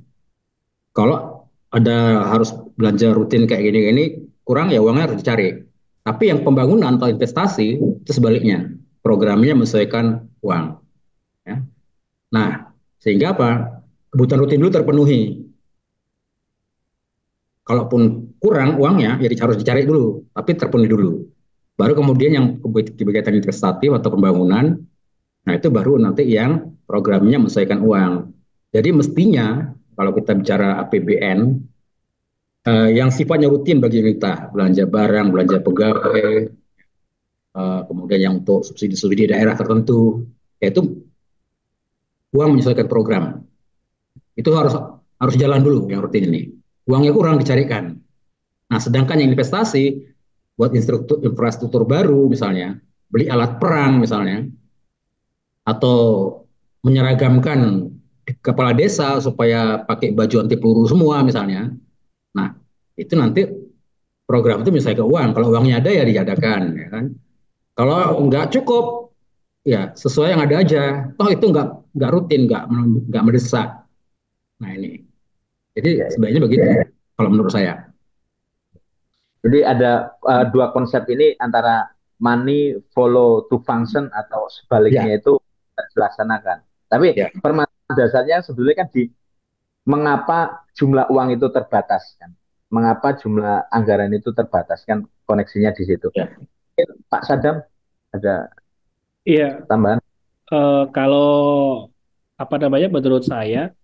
Kalau ada harus belanja rutin kayak gini-gini kurang ya uangnya harus dicari. Tapi yang pembangunan atau investasi itu sebaliknya, programnya menyesuaikan uang. Ya. Nah, sehingga apa? Kebutuhan rutin dulu terpenuhi. Kalaupun kurang uangnya, ya harus dicari dulu, tapi terpenuhi dulu. Baru kemudian yang kegiatan investasi atau pembangunan, nah itu baru nanti yang programnya menyesuaikan uang. Jadi mestinya kalau kita bicara APBN, yang sifatnya rutin bagi kita, belanja barang, belanja pegawai, kemudian yang untuk subsidi-subsidi daerah tertentu, yaitu uang menyesuaikan program. Itu harus jalan dulu yang rutin ini. Uangnya kurang dicarikan. Nah, sedangkan yang investasi buat infrastruktur baru misalnya, beli alat perang misalnya, atau menyeragamkan kepala desa supaya pakai baju anti peluru semua misalnya. Nah, itu nanti program itu misalnya ke uang. Kalau uangnya ada ya diadakan, ya kan. Kalau nggak cukup, ya sesuai yang ada aja. Toh itu nggak rutin, nggak mendesak. Nah ini, jadi Ya, ya. sebaiknya begitu. Kalau menurut saya. Jadi ada dua konsep ini antara money follow to function atau Ya, sebaliknya itu tidak dilaksanakan. Tapi ya, permasalahan dasarnya sebetulnya kan di mengapa jumlah uang itu terbatas kan? Mengapa jumlah anggaran itu terbatas kan? Koneksinya di situ. ya. Pak Sadam ada Iya, tambahan? kalau apa namanya menurut saya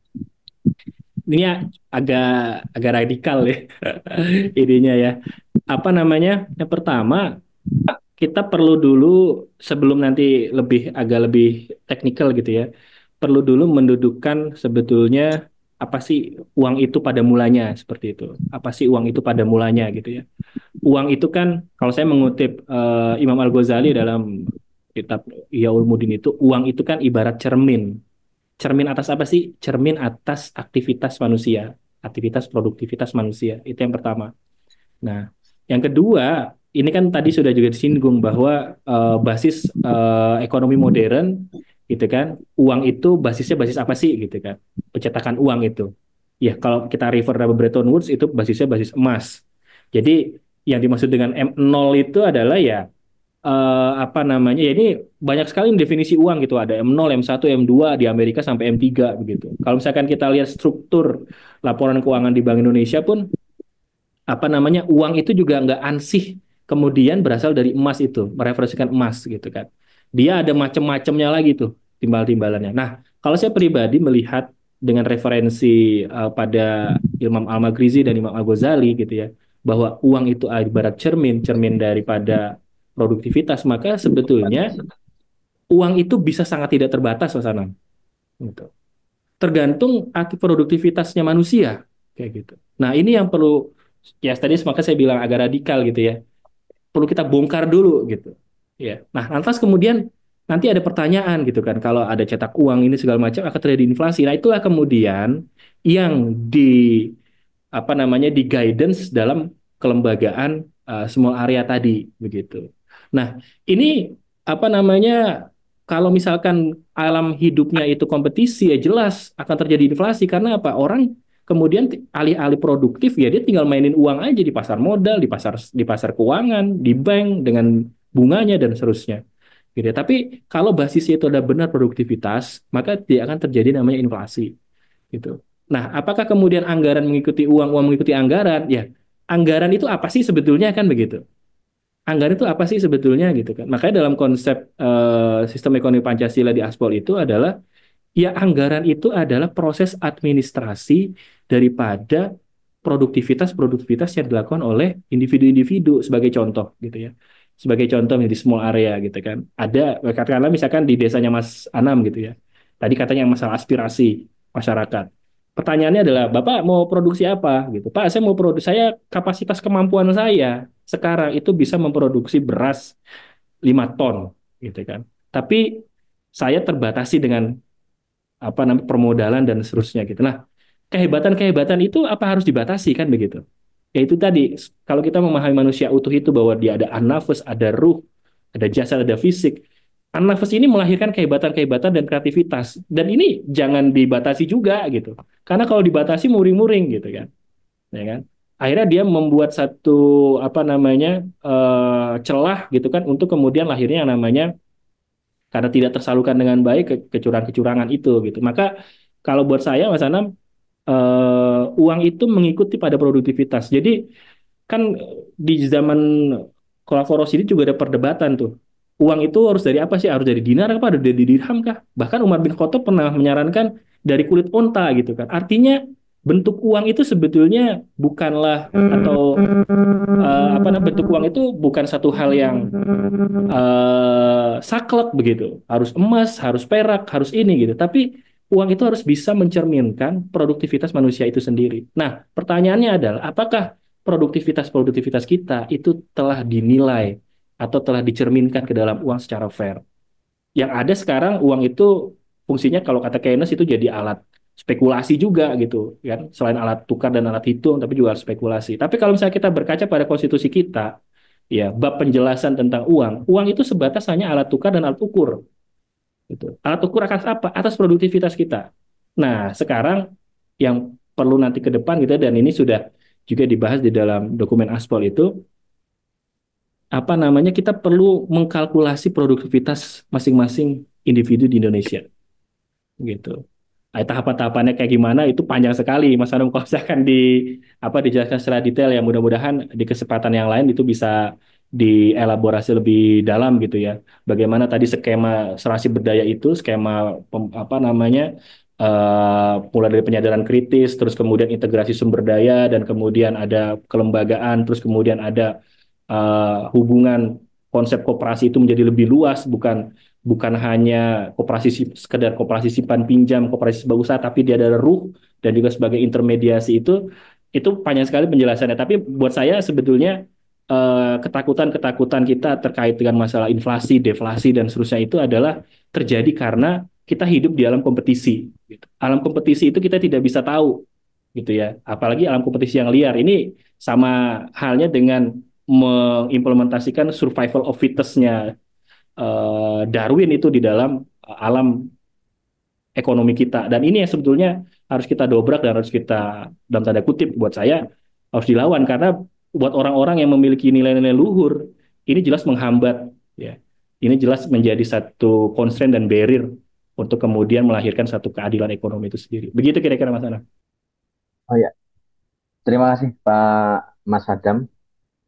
ini ya agak agak radikal ya idenya ya. Apa namanya? Yang pertama, kita perlu dulu sebelum nanti agak lebih teknikal gitu ya. Perlu dulu mendudukkan sebetulnya apa sih uang itu pada mulanya seperti itu. Apa sih uang itu pada mulanya gitu ya. Uang itu kan kalau saya mengutip Imam Al-Ghazali dalam kitab Ihya Ulumuddin itu uang itu kan ibarat cermin. Cermin atas apa sih? Cermin atas aktivitas manusia, aktivitas produktivitas manusia. Itu yang pertama. Nah, yang kedua, ini kan tadi sudah juga disinggung bahwa basis ekonomi modern, gitu kan, uang itu basisnya basis apa sih, gitu kan? Pencetakan uang itu. Ya, kalau kita refer ke Bretton Woods itu basisnya basis emas. Jadi yang dimaksud dengan M0 itu adalah ya apa namanya? Ya ini banyak sekali definisi uang gitu. Ada M0, M1, M2 di Amerika sampai M3 begitu. Kalau misalkan kita lihat struktur laporan keuangan di Bank Indonesia pun apa namanya uang itu juga nggak ansih kemudian berasal dari emas itu mereferensikan emas gitu kan dia ada macam-macamnya lagi tuh timbal-timbalannya. Nah, kalau saya pribadi melihat dengan referensi pada Imam Al-Maghrizi dan Imam Al-Ghazali gitu ya bahwa uang itu ibarat cermin cermin daripada produktivitas maka sebetulnya uang itu bisa sangat tidak terbatas Mas Anam gitu. Tergantung aktif produktivitasnya manusia kayak gitu. Nah, ini yang perlu ya tadi maka saya bilang agak radikal gitu ya. Perlu kita bongkar dulu gitu. Ya. Nah, lantas kemudian nanti ada pertanyaan gitu kan kalau ada cetak uang ini segala macam akan terjadi inflasi. Nah, itulah kemudian yang di apa namanya di guidance dalam kelembagaan small area tadi begitu. Nah, ini apa namanya kalau misalkan alam hidupnya itu kompetisi ya jelas akan terjadi inflasi karena apa? Orang kemudian alih-alih produktif ya dia tinggal mainin uang aja di pasar modal, di pasar keuangan, di bank dengan bunganya dan seterusnya. Gitu ya. Tapi kalau basisnya itu ada benar produktivitas, maka tidak akan terjadi namanya inflasi. Gitu. Nah, apakah kemudian anggaran mengikuti uang, uang mengikuti anggaran? Ya, anggaran itu apa sih sebetulnya kan begitu? Anggaran itu apa sih sebetulnya gitu kan? Makanya dalam konsep sistem ekonomi Pancasila di Aspol itu adalah ya anggaran itu adalah proses administrasi daripada produktivitas-produktivitas yang dilakukan oleh individu-individu sebagai contoh gitu ya. Sebagai contoh di small area gitu kan. Ada katakanlah misalkan di desanya Mas Anam gitu ya. Tadi katanya masalah aspirasi masyarakat. Pertanyaannya adalah, Bapak mau produksi apa gitu? Pak, saya mau produksi, saya kapasitas kemampuan saya sekarang itu bisa memproduksi beras 5 ton gitu kan. Tapi saya terbatasi dengan apa namanya permodalan dan seterusnya gitu. Nah, kehebatan-kehebatan itu apa harus dibatasi kan begitu? Ya itu tadi, kalau kita memahami manusia utuh itu bahwa dia ada an-nafs, ada ruh, ada jasad, ada fisik. An-nafs ini melahirkan kehebatan-kehebatan dan kreativitas. Dan ini jangan dibatasi juga gitu. Karena kalau dibatasi muring-muring gitu kan. Ya kan? Akhirnya dia membuat satu apa namanya celah gitu kan untuk kemudian lahirnya yang namanya karena tidak tersalurkan dengan baik kecurangan-kecurangan itu gitu. Maka kalau buat saya Mas Anam uang itu mengikuti pada produktivitas. Jadi kan di zaman Kolaforos ini juga ada perdebatan tuh. Uang itu harus dari apa sih? Harus dari dinar apa? Harus dari dirham kah? Bahkan Umar bin Khattab pernah menyarankan dari kulit onta gitu kan. Artinya bentuk uang itu sebetulnya bukanlah atau apa namanya bentuk uang itu bukan satu hal yang saklek begitu. Harus emas, harus perak, harus ini gitu. Tapi uang itu harus bisa mencerminkan produktivitas manusia itu sendiri. Nah, pertanyaannya adalah apakah produktivitas-produktivitas kita itu telah dinilai atau telah dicerminkan ke dalam uang secara fair? Yang ada sekarang uang itu fungsinya kalau kata Keynes itu jadi alat spekulasi juga gitu kan, selain alat tukar dan alat hitung tapi juga alat spekulasi. Tapi kalau misalnya kita berkaca pada konstitusi kita, ya bab penjelasan tentang uang, uang itu sebatas hanya alat tukar dan alat ukur gitu. Alat ukur atas apa? Atas produktivitas kita. Nah, sekarang yang perlu nanti ke depan gitu dan ini sudah juga dibahas di dalam dokumen Aspol itu apa namanya kita perlu mengkalkulasi produktivitas masing-masing individu di Indonesia gitu. Nah, tahapan-tahapannya kayak gimana itu panjang sekali Mas Anung kalau misalkan apa dijelaskan secara detail ya mudah-mudahan di kesempatan yang lain itu bisa dielaborasi lebih dalam gitu ya. Bagaimana tadi skema serasi berdaya itu skema apa namanya mulai dari penyadaran kritis terus kemudian integrasi sumber daya dan kemudian ada kelembagaan terus kemudian ada hubungan konsep koperasi itu menjadi lebih luas bukan bukan hanya sekedar koperasi simpan pinjam, koperasi sebuah usaha, tapi dia ada ruh dan juga sebagai intermediasi itu panjang sekali penjelasannya. Tapi buat saya sebetulnya ketakutan-ketakutan kita terkait dengan masalah inflasi, deflasi dan seterusnya itu adalah terjadi karena kita hidup di alam kompetisi. Gitu. Alam kompetisi itu kita tidak bisa tahu, gitu ya. Apalagi alam kompetisi yang liar. Ini sama halnya dengan mengimplementasikan survival of fittest-nya Darwin itu di dalam alam ekonomi kita. Dan ini yang sebetulnya harus kita dobrak dan harus kita, dalam tanda kutip, buat saya harus dilawan. Karena buat orang-orang yang memiliki nilai-nilai luhur, ini jelas menghambat. Ya. Ini jelas menjadi satu constraint dan barrier untuk kemudian melahirkan satu keadilan ekonomi itu sendiri. Begitu kira-kira Mas Ana. Oh ya, terima kasih Pak Mas Adam,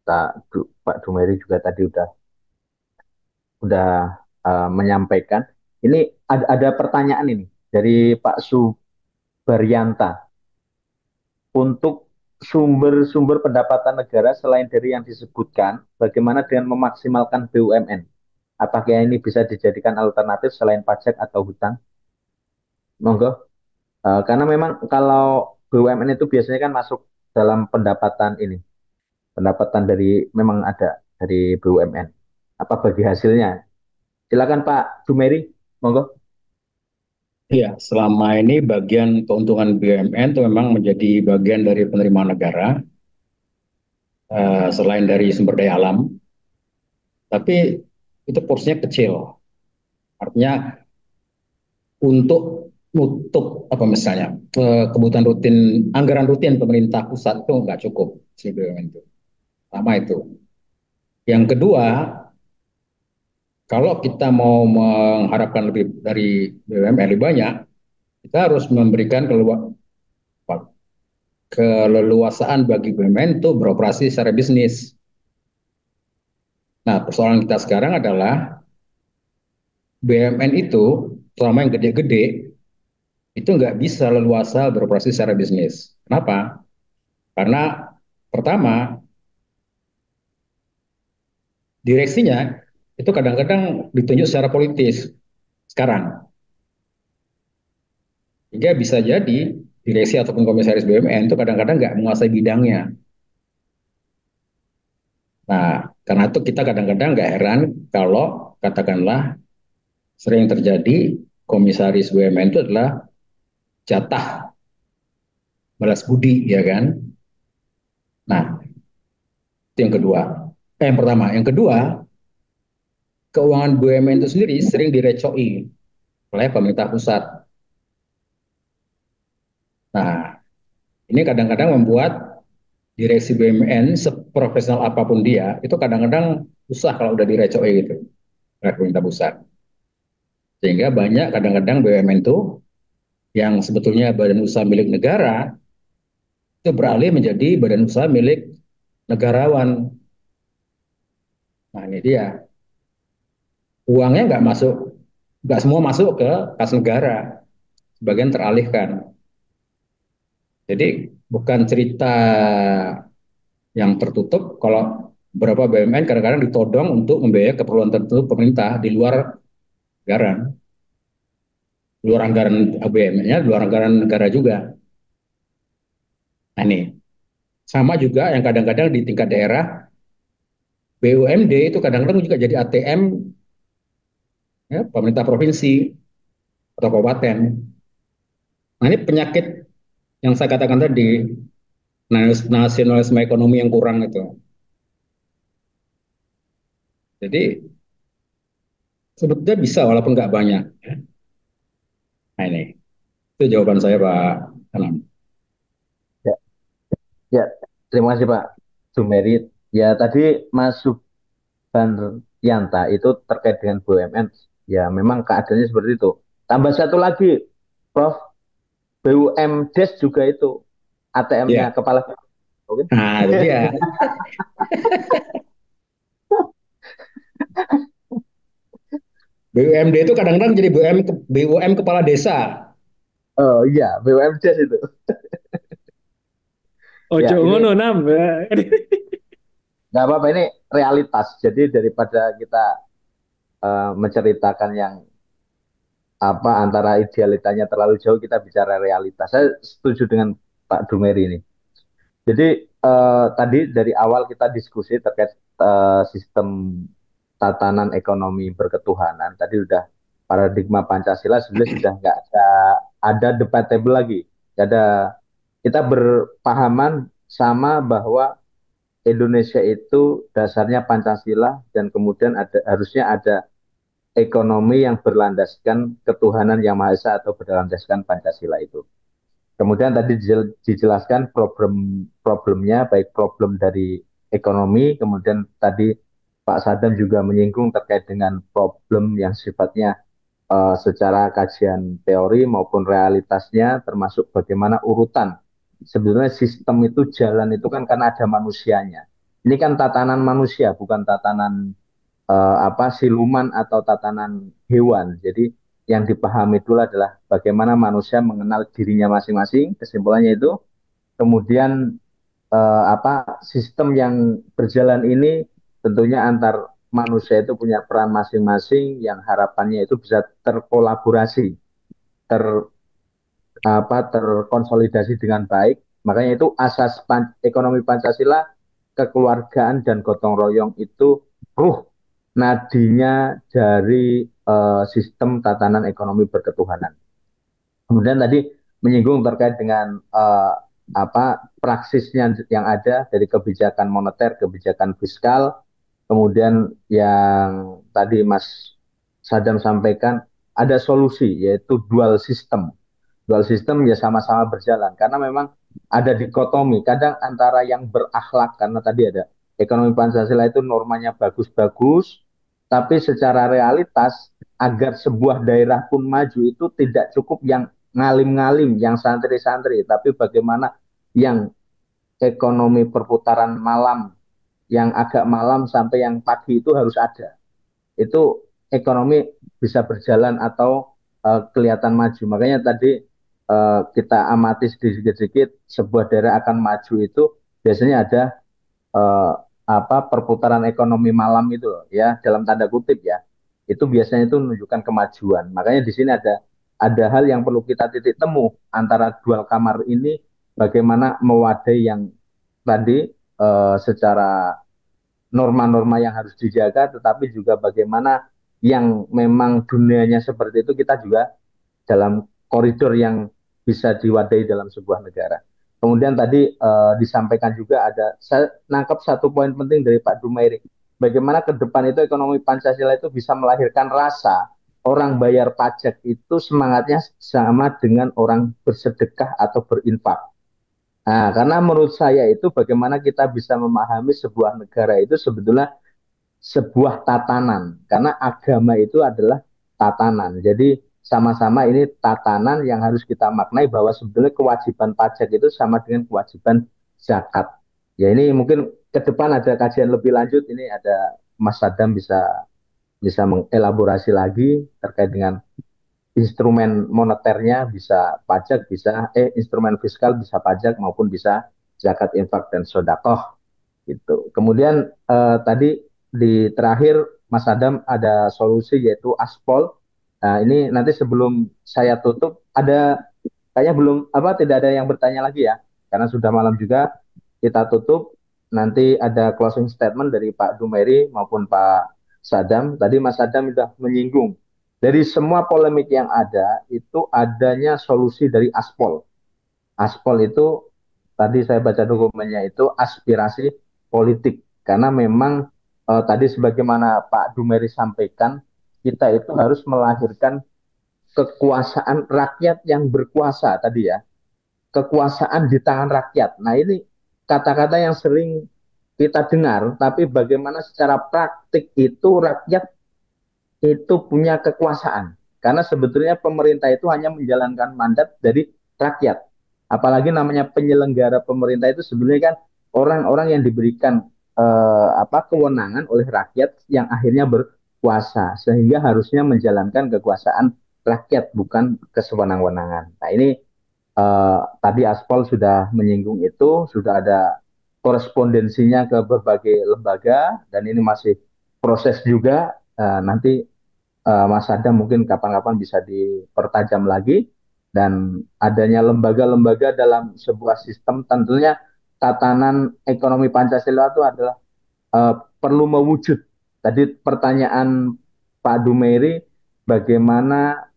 Pak Dumeri juga tadi udah menyampaikan. Ini ada pertanyaan ini dari Pak Subaryanta. Untuk sumber-sumber pendapatan negara selain dari yang disebutkan, bagaimana dengan memaksimalkan BUMN? Apakah ini bisa dijadikan alternatif selain pajak atau hutang? Monggo. Karena memang kalau BUMN itu biasanya kan masuk dalam pendapatan ini, pendapatan dari memang ada dari BUMN. Apa bagi hasilnya? Silakan Pak Jumeri, monggo. Iya, selama ini bagian keuntungan BUMN itu memang menjadi bagian dari penerimaan negara, selain dari sumber daya alam, tapi itu porsinya kecil. Artinya untuk nutup apa misalnya kebutuhan rutin, anggaran rutin pemerintah pusat itu nggak cukup si BUMN itu. Pertama itu. Yang kedua, kalau kita mau mengharapkan lebih dari BUMN lebih banyak, kita harus memberikan keleluasaan bagi BUMN itu beroperasi secara bisnis. Nah, persoalan kita sekarang adalah BUMN itu, terutama yang gede-gede, itu nggak bisa leluasa beroperasi secara bisnis. Kenapa? Karena pertama, direksinya itu kadang-kadang ditunjuk secara politis sekarang. Hingga bisa jadi direksi ataupun komisaris BUMN itu kadang-kadang nggak menguasai bidangnya. Nah, karena itu kita kadang-kadang nggak heran kalau katakanlah sering terjadi komisaris BUMN itu adalah jatah balas budi, ya kan? Nah, itu yang kedua. Yang pertama. Yang kedua, keuangan BUMN itu sendiri sering direcoi oleh pemerintah pusat. Nah, ini kadang-kadang membuat direksi BUMN seprofesional apapun dia, itu kadang-kadang susah kalau udah direcoi gitu oleh pemerintah pusat. Sehingga banyak kadang-kadang BUMN itu yang sebetulnya badan usaha milik negara, itu beralih menjadi badan usaha milik negarawan. Nah ini dia, uangnya nggak semua masuk ke kas negara, sebagian teralihkan. Jadi bukan cerita yang tertutup kalau beberapa BUMN kadang-kadang ditodong untuk membiayai keperluan tertentu pemerintah di luar anggaran, di luar anggaran BUMN-nya, di luar anggaran negara juga. Nah ini sama juga yang kadang-kadang di tingkat daerah BUMD itu kadang-kadang juga jadi ATM, ya, pemerintah provinsi atau kabupaten. Nah ini penyakit yang saya katakan tadi, nasionalisme ekonomi yang kurang itu. Jadi sebetulnya bisa walaupun nggak banyak. Nah ini, itu jawaban saya Pak Anam. Ya, ya, terima kasih Pak Sumerit. Ya, tadi Mas Yanta itu terkait dengan BUMN. Ya, memang keadaannya seperti itu. Tambah satu lagi, Prof. BUMDes juga itu ATM-nya Ya, kepala. Oke. nah itu dia. BUMD itu kadang-kadang jadi BUM kepala desa. Oh iya, BUMDes itu. Ojo Ya, ini ngono nam. nggak apa-apa, ini realitas. Jadi daripada kita menceritakan yang apa antara idealitanya terlalu jauh, kita bicara realitas. Saya setuju dengan Pak Dumeri ini. Jadi tadi dari awal kita diskusi terkait sistem tatanan ekonomi berketuhanan. Tadi udah paradigma Pancasila sebenarnya sudah nggak ada debatable lagi. Nggak ada, kita berpahaman sama bahwa Indonesia itu dasarnya Pancasila dan kemudian harusnya ada ekonomi yang berlandaskan ketuhanan yang Maha Esa atau berlandaskan Pancasila itu. Kemudian tadi dijelaskan problemnya, baik problem dari ekonomi, kemudian tadi Pak Sadam juga menyinggung terkait dengan problem yang sifatnya secara kajian teori maupun realitasnya, termasuk bagaimana urutan. Sebenarnya sistem itu jalan itu kan karena ada manusianya. Ini kan tatanan manusia, bukan tatanan apa siluman atau tatanan hewan. Jadi yang dipahami dulu adalah bagaimana manusia mengenal dirinya masing-masing, kesimpulannya itu. Kemudian apa sistem yang berjalan ini tentunya antar manusia itu punya peran masing-masing yang harapannya itu bisa terkolaborasi, ter terkonsolidasi dengan baik. Makanya itu asas ekonomi Pancasila, kekeluargaan dan gotong royong itu ruh nadinya dari sistem tatanan ekonomi berketuhanan. Kemudian tadi menyinggung terkait dengan apa praksisnya yang ada dari kebijakan moneter, kebijakan fiskal, kemudian yang tadi Mas Sadam sampaikan ada solusi yaitu dual system. Dual system ya sama-sama berjalan karena memang ada dikotomi kadang antara yang berakhlak karena tadi ada ekonomi Pancasila itu normanya bagus-bagus tapi secara realitas agar sebuah daerah pun maju itu tidak cukup yang ngalim-ngalim, yang santri-santri, tapi bagaimana yang ekonomi perputaran malam, yang agak malam sampai yang pagi itu harus ada. Itu ekonomi bisa berjalan atau kelihatan maju. Makanya tadi kita amati sedikit-sedikit sebuah daerah akan maju itu biasanya ada eh, apa perputaran ekonomi malam itu loh, ya dalam tanda kutip ya. Itu biasanya itu menunjukkan kemajuan. Makanya di sini ada hal yang perlu kita titik temu antara dual kamar ini bagaimana mewadai yang tadi secara norma-norma yang harus dijaga, tetapi juga bagaimana yang memang dunianya seperti itu kita juga dalam koridor yang bisa diwadahi dalam sebuah negara. Kemudian tadi disampaikan juga ada, saya nangkap satu poin penting dari Pak Dumairi, bagaimana ke depan itu ekonomi Pancasila itu bisa melahirkan rasa orang bayar pajak itu semangatnya sama dengan orang bersedekah atau berinfak. Nah, karena menurut saya itu bagaimana kita bisa memahami sebuah negara itu sebetulnya sebuah tatanan karena agama itu adalah tatanan. Jadi sama-sama ini tatanan yang harus kita maknai bahwa sebetulnya kewajiban pajak itu sama dengan kewajiban zakat. Ya ini mungkin ke depan ada kajian lebih lanjut ini ada Mas Sadam bisa bisa mengelaborasi lagi terkait dengan instrumen moneternya bisa pajak bisa instrumen fiskal bisa pajak maupun bisa zakat infak dan sodakoh gitu. Kemudian tadi di terakhir Mas Adam ada solusi yaitu aspol. Nah, ini nanti sebelum saya tutup ada kayaknya belum apa tidak ada yang bertanya lagi ya karena sudah malam juga kita tutup nanti ada closing statement dari Pak Dumeri maupun Pak Sadam. Tadi Mas Sadam sudah menyinggung dari semua polemik yang ada itu adanya solusi dari aspol. Aspol itu tadi saya baca dokumennya itu aspirasi politik karena memang tadi sebagaimana Pak Dumeri sampaikan kita itu harus melahirkan kekuasaan rakyat yang berkuasa tadi ya kekuasaan di tangan rakyat. Nah ini kata-kata yang sering kita dengar tapi bagaimana secara praktik itu rakyat itu punya kekuasaan karena sebetulnya pemerintah itu hanya menjalankan mandat dari rakyat apalagi namanya penyelenggara pemerintah itu sebenarnya kan orang-orang yang diberikan kewenangan oleh rakyat yang akhirnya berkuasa sehingga harusnya menjalankan kekuasaan rakyat bukan kesewenang-wenangan. Nah ini tadi Aspol sudah menyinggung itu sudah ada korespondensinya ke berbagai lembaga dan ini masih proses juga. Nanti Mas Adam mungkin kapan-kapan bisa dipertajam lagi dan adanya lembaga-lembaga dalam sebuah sistem tentunya tatanan ekonomi Pancasila itu adalah perlu mewujud. Tadi pertanyaan Pak Dumeri bagaimana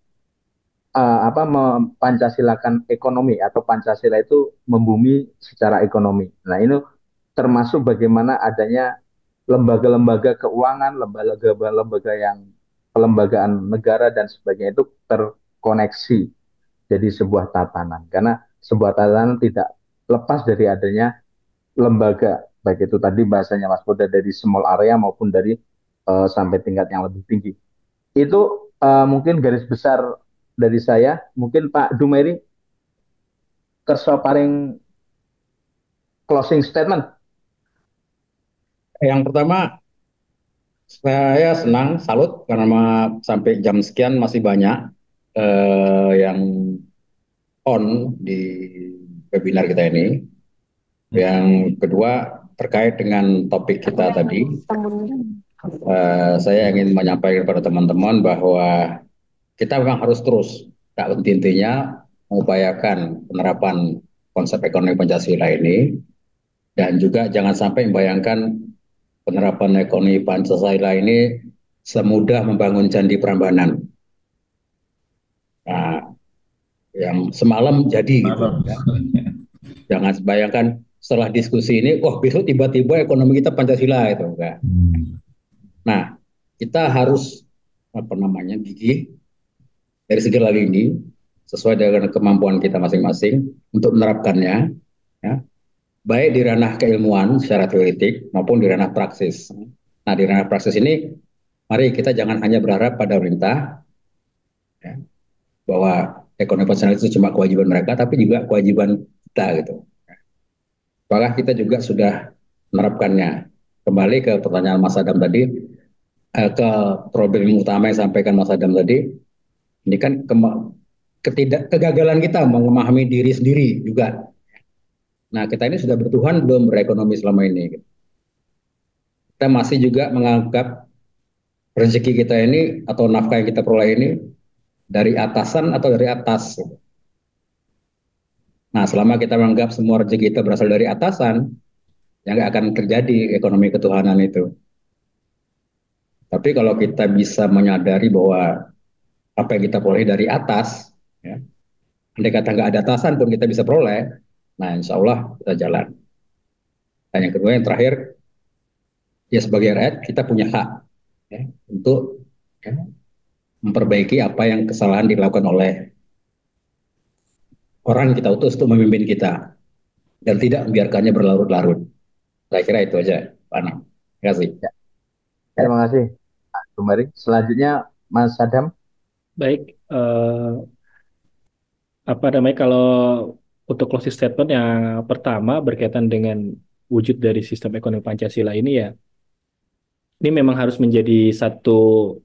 Pancasilakan ekonomi atau Pancasila itu membumi secara ekonomi. Nah, ini termasuk bagaimana adanya lembaga-lembaga keuangan, lembaga-lembaga yang pelembagaan negara dan sebagainya itu terkoneksi jadi sebuah tatanan. Karena sebuah tatanan tidak lepas dari adanya lembaga, baik itu tadi bahasanya Mas Boda dari small area maupun dari sampai tingkat yang lebih tinggi. Itu mungkin garis besar dari saya. Mungkin Pak Dumeri kerso paring closing statement. Yang pertama, saya senang, salut karena sampai jam sekian masih banyak yang on di webinar kita ini. Yang kedua, terkait dengan topik kita tadi, saya ingin menyampaikan kepada teman-teman bahwa kita memang harus terus, tak intinya mengupayakan penerapan konsep ekonomi Pancasila ini, dan juga jangan sampai membayangkan penerapan ekonomi Pancasila ini semudah membangun candi Prambanan. Nah, yang semalam jadi gitu. Ya. Jangan bayangkan setelah diskusi ini, wah besok tiba-tiba ekonomi kita Pancasila itu enggak. Nah, kita harus gigih dari segala lini sesuai dengan kemampuan kita masing-masing untuk menerapkannya, ya, baik di ranah keilmuan secara teoretik maupun di ranah praksis. Nah, di ranah praksis ini, mari kita jangan hanya berharap pada pemerintah, ya, bahwa ekonomi pancasila itu cuma kewajiban mereka, tapi juga kewajiban kita gitu. Apakah kita juga sudah menerapkannya? Kembali ke pertanyaan Mas Adam tadi, ke problem utama yang disampaikan Mas Adam tadi, ini kan kegagalan kita memahami diri sendiri juga. Nah, kita ini sudah bertuhan belum berekonomi selama ini? Kita masih juga menganggap rezeki kita ini atau nafkah yang kita peroleh ini dari atasan atau dari atas. Nah, selama kita menganggap semua rezeki kita berasal dari atasan, ya nggak akan terjadi ekonomi ketuhanan itu. Tapi kalau kita bisa menyadari bahwa apa yang kita peroleh dari atas, ya, andai kata nggak ada atasan pun kita bisa peroleh, nah insya Allah kita jalan. Dan yang kedua, yang terakhir, ya sebagai rakyat kita punya hak, ya, untuk, ya, memperbaiki apa yang kesalahan dilakukan oleh orang yang kita utus untuk memimpin kita dan tidak membiarkannya berlarut-larut. Saya kira itu aja, Pak Anam. Terima kasih. Ya, terima kasih, Pak Dumari. Selanjutnya, Mas Adam. Baik, apa namanya kalau untuk closing statement yang pertama berkaitan dengan wujud dari sistem ekonomi Pancasila ini ya, ini memang harus menjadi satu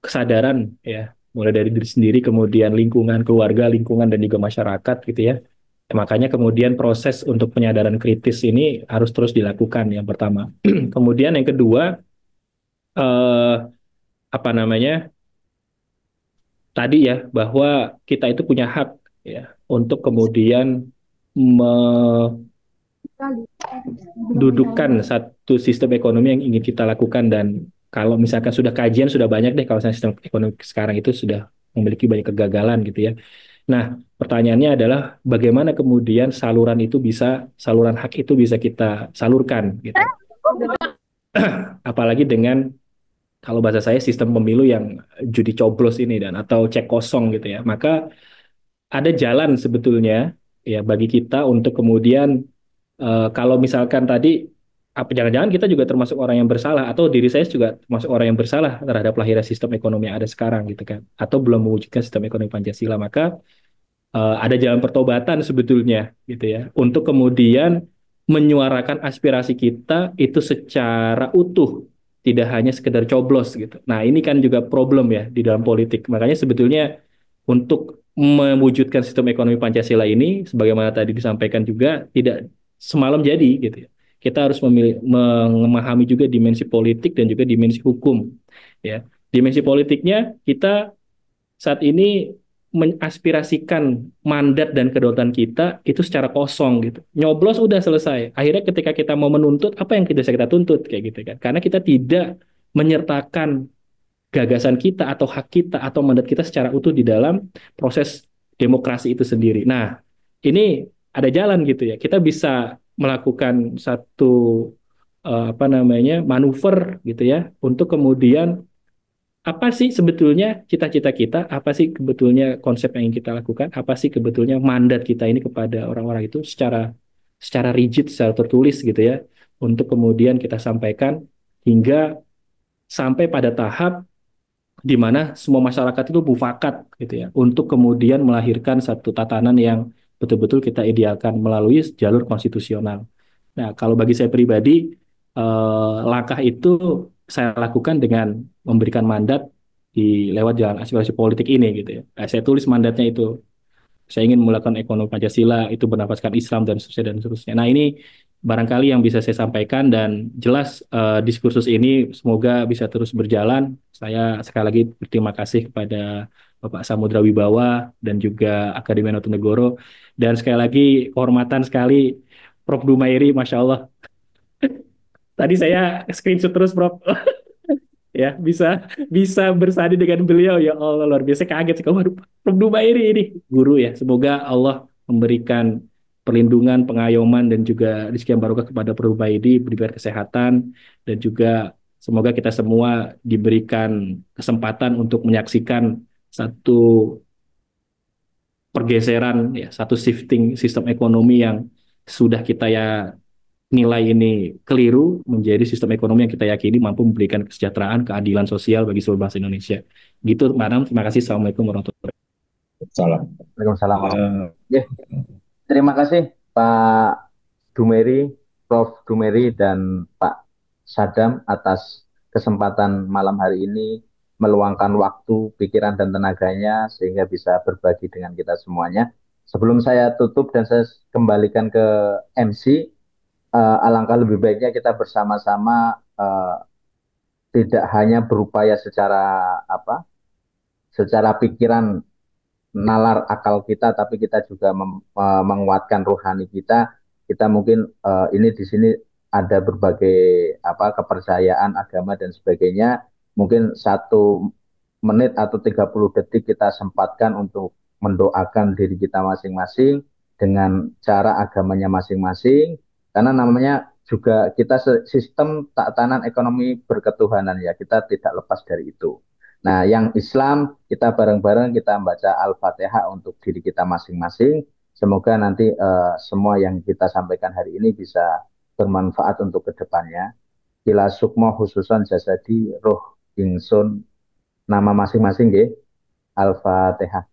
kesadaran ya, mulai dari diri sendiri, kemudian lingkungan, keluarga, lingkungan dan juga masyarakat gitu ya. Makanya kemudian proses untuk penyadaran kritis ini harus terus dilakukan yang pertama. Kemudian yang kedua, eh, apa namanya, tadi ya bahwa kita itu punya hak ya untuk kemudian mendudukan satu sistem ekonomi yang ingin kita lakukan, dan kalau misalkan sudah kajian sudah banyak deh kalau misalnya sistem ekonomi sekarang itu sudah memiliki banyak kegagalan gitu ya. Nah, pertanyaannya adalah bagaimana kemudian saluran hak itu bisa kita salurkan gitu. Apalagi dengan kalau bahasa saya sistem pemilu yang judi coblos ini dan atau cek kosong gitu ya. Maka ada jalan sebetulnya ya bagi kita untuk kemudian kalau misalkan tadi apa jangan-jangan kita juga termasuk orang yang bersalah atau diri saya juga termasuk orang yang bersalah terhadap lahirnya sistem ekonomi yang ada sekarang gitu kan, atau belum mewujudkan sistem ekonomi Pancasila, maka ada jalan pertobatan sebetulnya gitu ya untuk kemudian menyuarakan aspirasi kita itu secara utuh, tidak hanya sekedar coblos gitu. Nah, ini kan juga problem ya di dalam politik. Makanya sebetulnya untuk mewujudkan sistem ekonomi Pancasila ini sebagaimana tadi disampaikan juga tidak semalam jadi gitu ya. Kita harus memahami juga dimensi politik dan juga dimensi hukum ya. Dimensi politiknya, kita saat ini mengaspirasikan mandat dan kedaulatan kita itu secara kosong gitu. Nyoblos udah selesai. Akhirnya ketika kita mau menuntut, apa yang bisa kita tuntut kayak gitu kan. Karena kita tidak menyertakan gagasan kita atau hak kita atau mandat kita secara utuh di dalam proses demokrasi itu sendiri. Nah, ini ada jalan gitu ya. Kita bisa melakukan satu apa namanya manuver gitu ya untuk kemudian apa sih sebetulnya cita-cita kita, apa sih sebetulnya konsep yang ingin kita lakukan, apa sih sebetulnya mandat kita ini kepada orang-orang itu secara secara rigid, secara tertulis gitu ya, untuk kemudian kita sampaikan hingga sampai pada tahap di mana semua masyarakat itu mufakat gitu ya, untuk kemudian melahirkan satu tatanan yang betul-betul kita idealkan melalui jalur konstitusional. Nah, kalau bagi saya pribadi, langkah itu saya lakukan dengan memberikan mandat di lewat jalan aspirasi politik ini gitu ya. Nah, saya tulis mandatnya itu. Saya ingin melakukan ekonomi Pancasila itu bernafaskan Islam dan seterusnya dan seterusnya. Nah, ini barangkali yang bisa saya sampaikan, dan jelas diskursus ini semoga bisa terus berjalan. Saya sekali lagi berterima kasih kepada Bapak Samudra Wibawa dan juga Akademi Notonegoro, dan sekali lagi kehormatan sekali Prof. Dumairi, Masya Allah. Tadi saya screenshot terus, Prof. Ya, bisa bisa bersanding dengan beliau, ya Allah, luar biasa, kaget sih kalau Prof. Dumairi ini guru ya. Semoga Allah memberikan perlindungan, pengayoman dan juga rezeki yang barokah kepada Prof. Dumairi, diberikan kesehatan, dan juga semoga kita semua diberikan kesempatan untuk menyaksikan satu pergeseran ya, satu shifting sistem ekonomi yang sudah kita ya nilai ini keliru menjadi sistem ekonomi yang kita yakini mampu memberikan kesejahteraan, keadilan sosial bagi seluruh bangsa Indonesia. Gitu, Mbak Anam. Terima kasih. Assalamualaikum warahmatullahi wabarakatuh. Salam. Waalaikumsalam warahmatullahi wabarakatuh. Ya, terima kasih Pak Dumeri, Prof. Dumeri dan Pak Sadam atas kesempatan malam hari ini meluangkan waktu, pikiran dan tenaganya sehingga bisa berbagi dengan kita semuanya. Sebelum saya tutup dan saya kembalikan ke MC, alangkah lebih baiknya kita bersama-sama tidak hanya berupaya secara apa, secara pikiran nalar akal kita, tapi kita juga menguatkan rohani kita. Kita mungkin ini di sini ada berbagai apa kepercayaan agama dan sebagainya. Mungkin 1 menit atau 30 detik kita sempatkan untuk mendoakan diri kita masing-masing dengan cara agamanya masing-masing. Karena namanya juga kita sistem tatanan ekonomi berketuhanan ya, kita tidak lepas dari itu. Nah, yang Islam kita bareng-bareng kita membaca Al-Fatihah untuk diri kita masing-masing. Semoga nanti semua yang kita sampaikan hari ini bisa bermanfaat untuk kedepannya. Kila sukmo khususan jasadi roh ingsun nama masing-masing nggih. Al-Fatihah.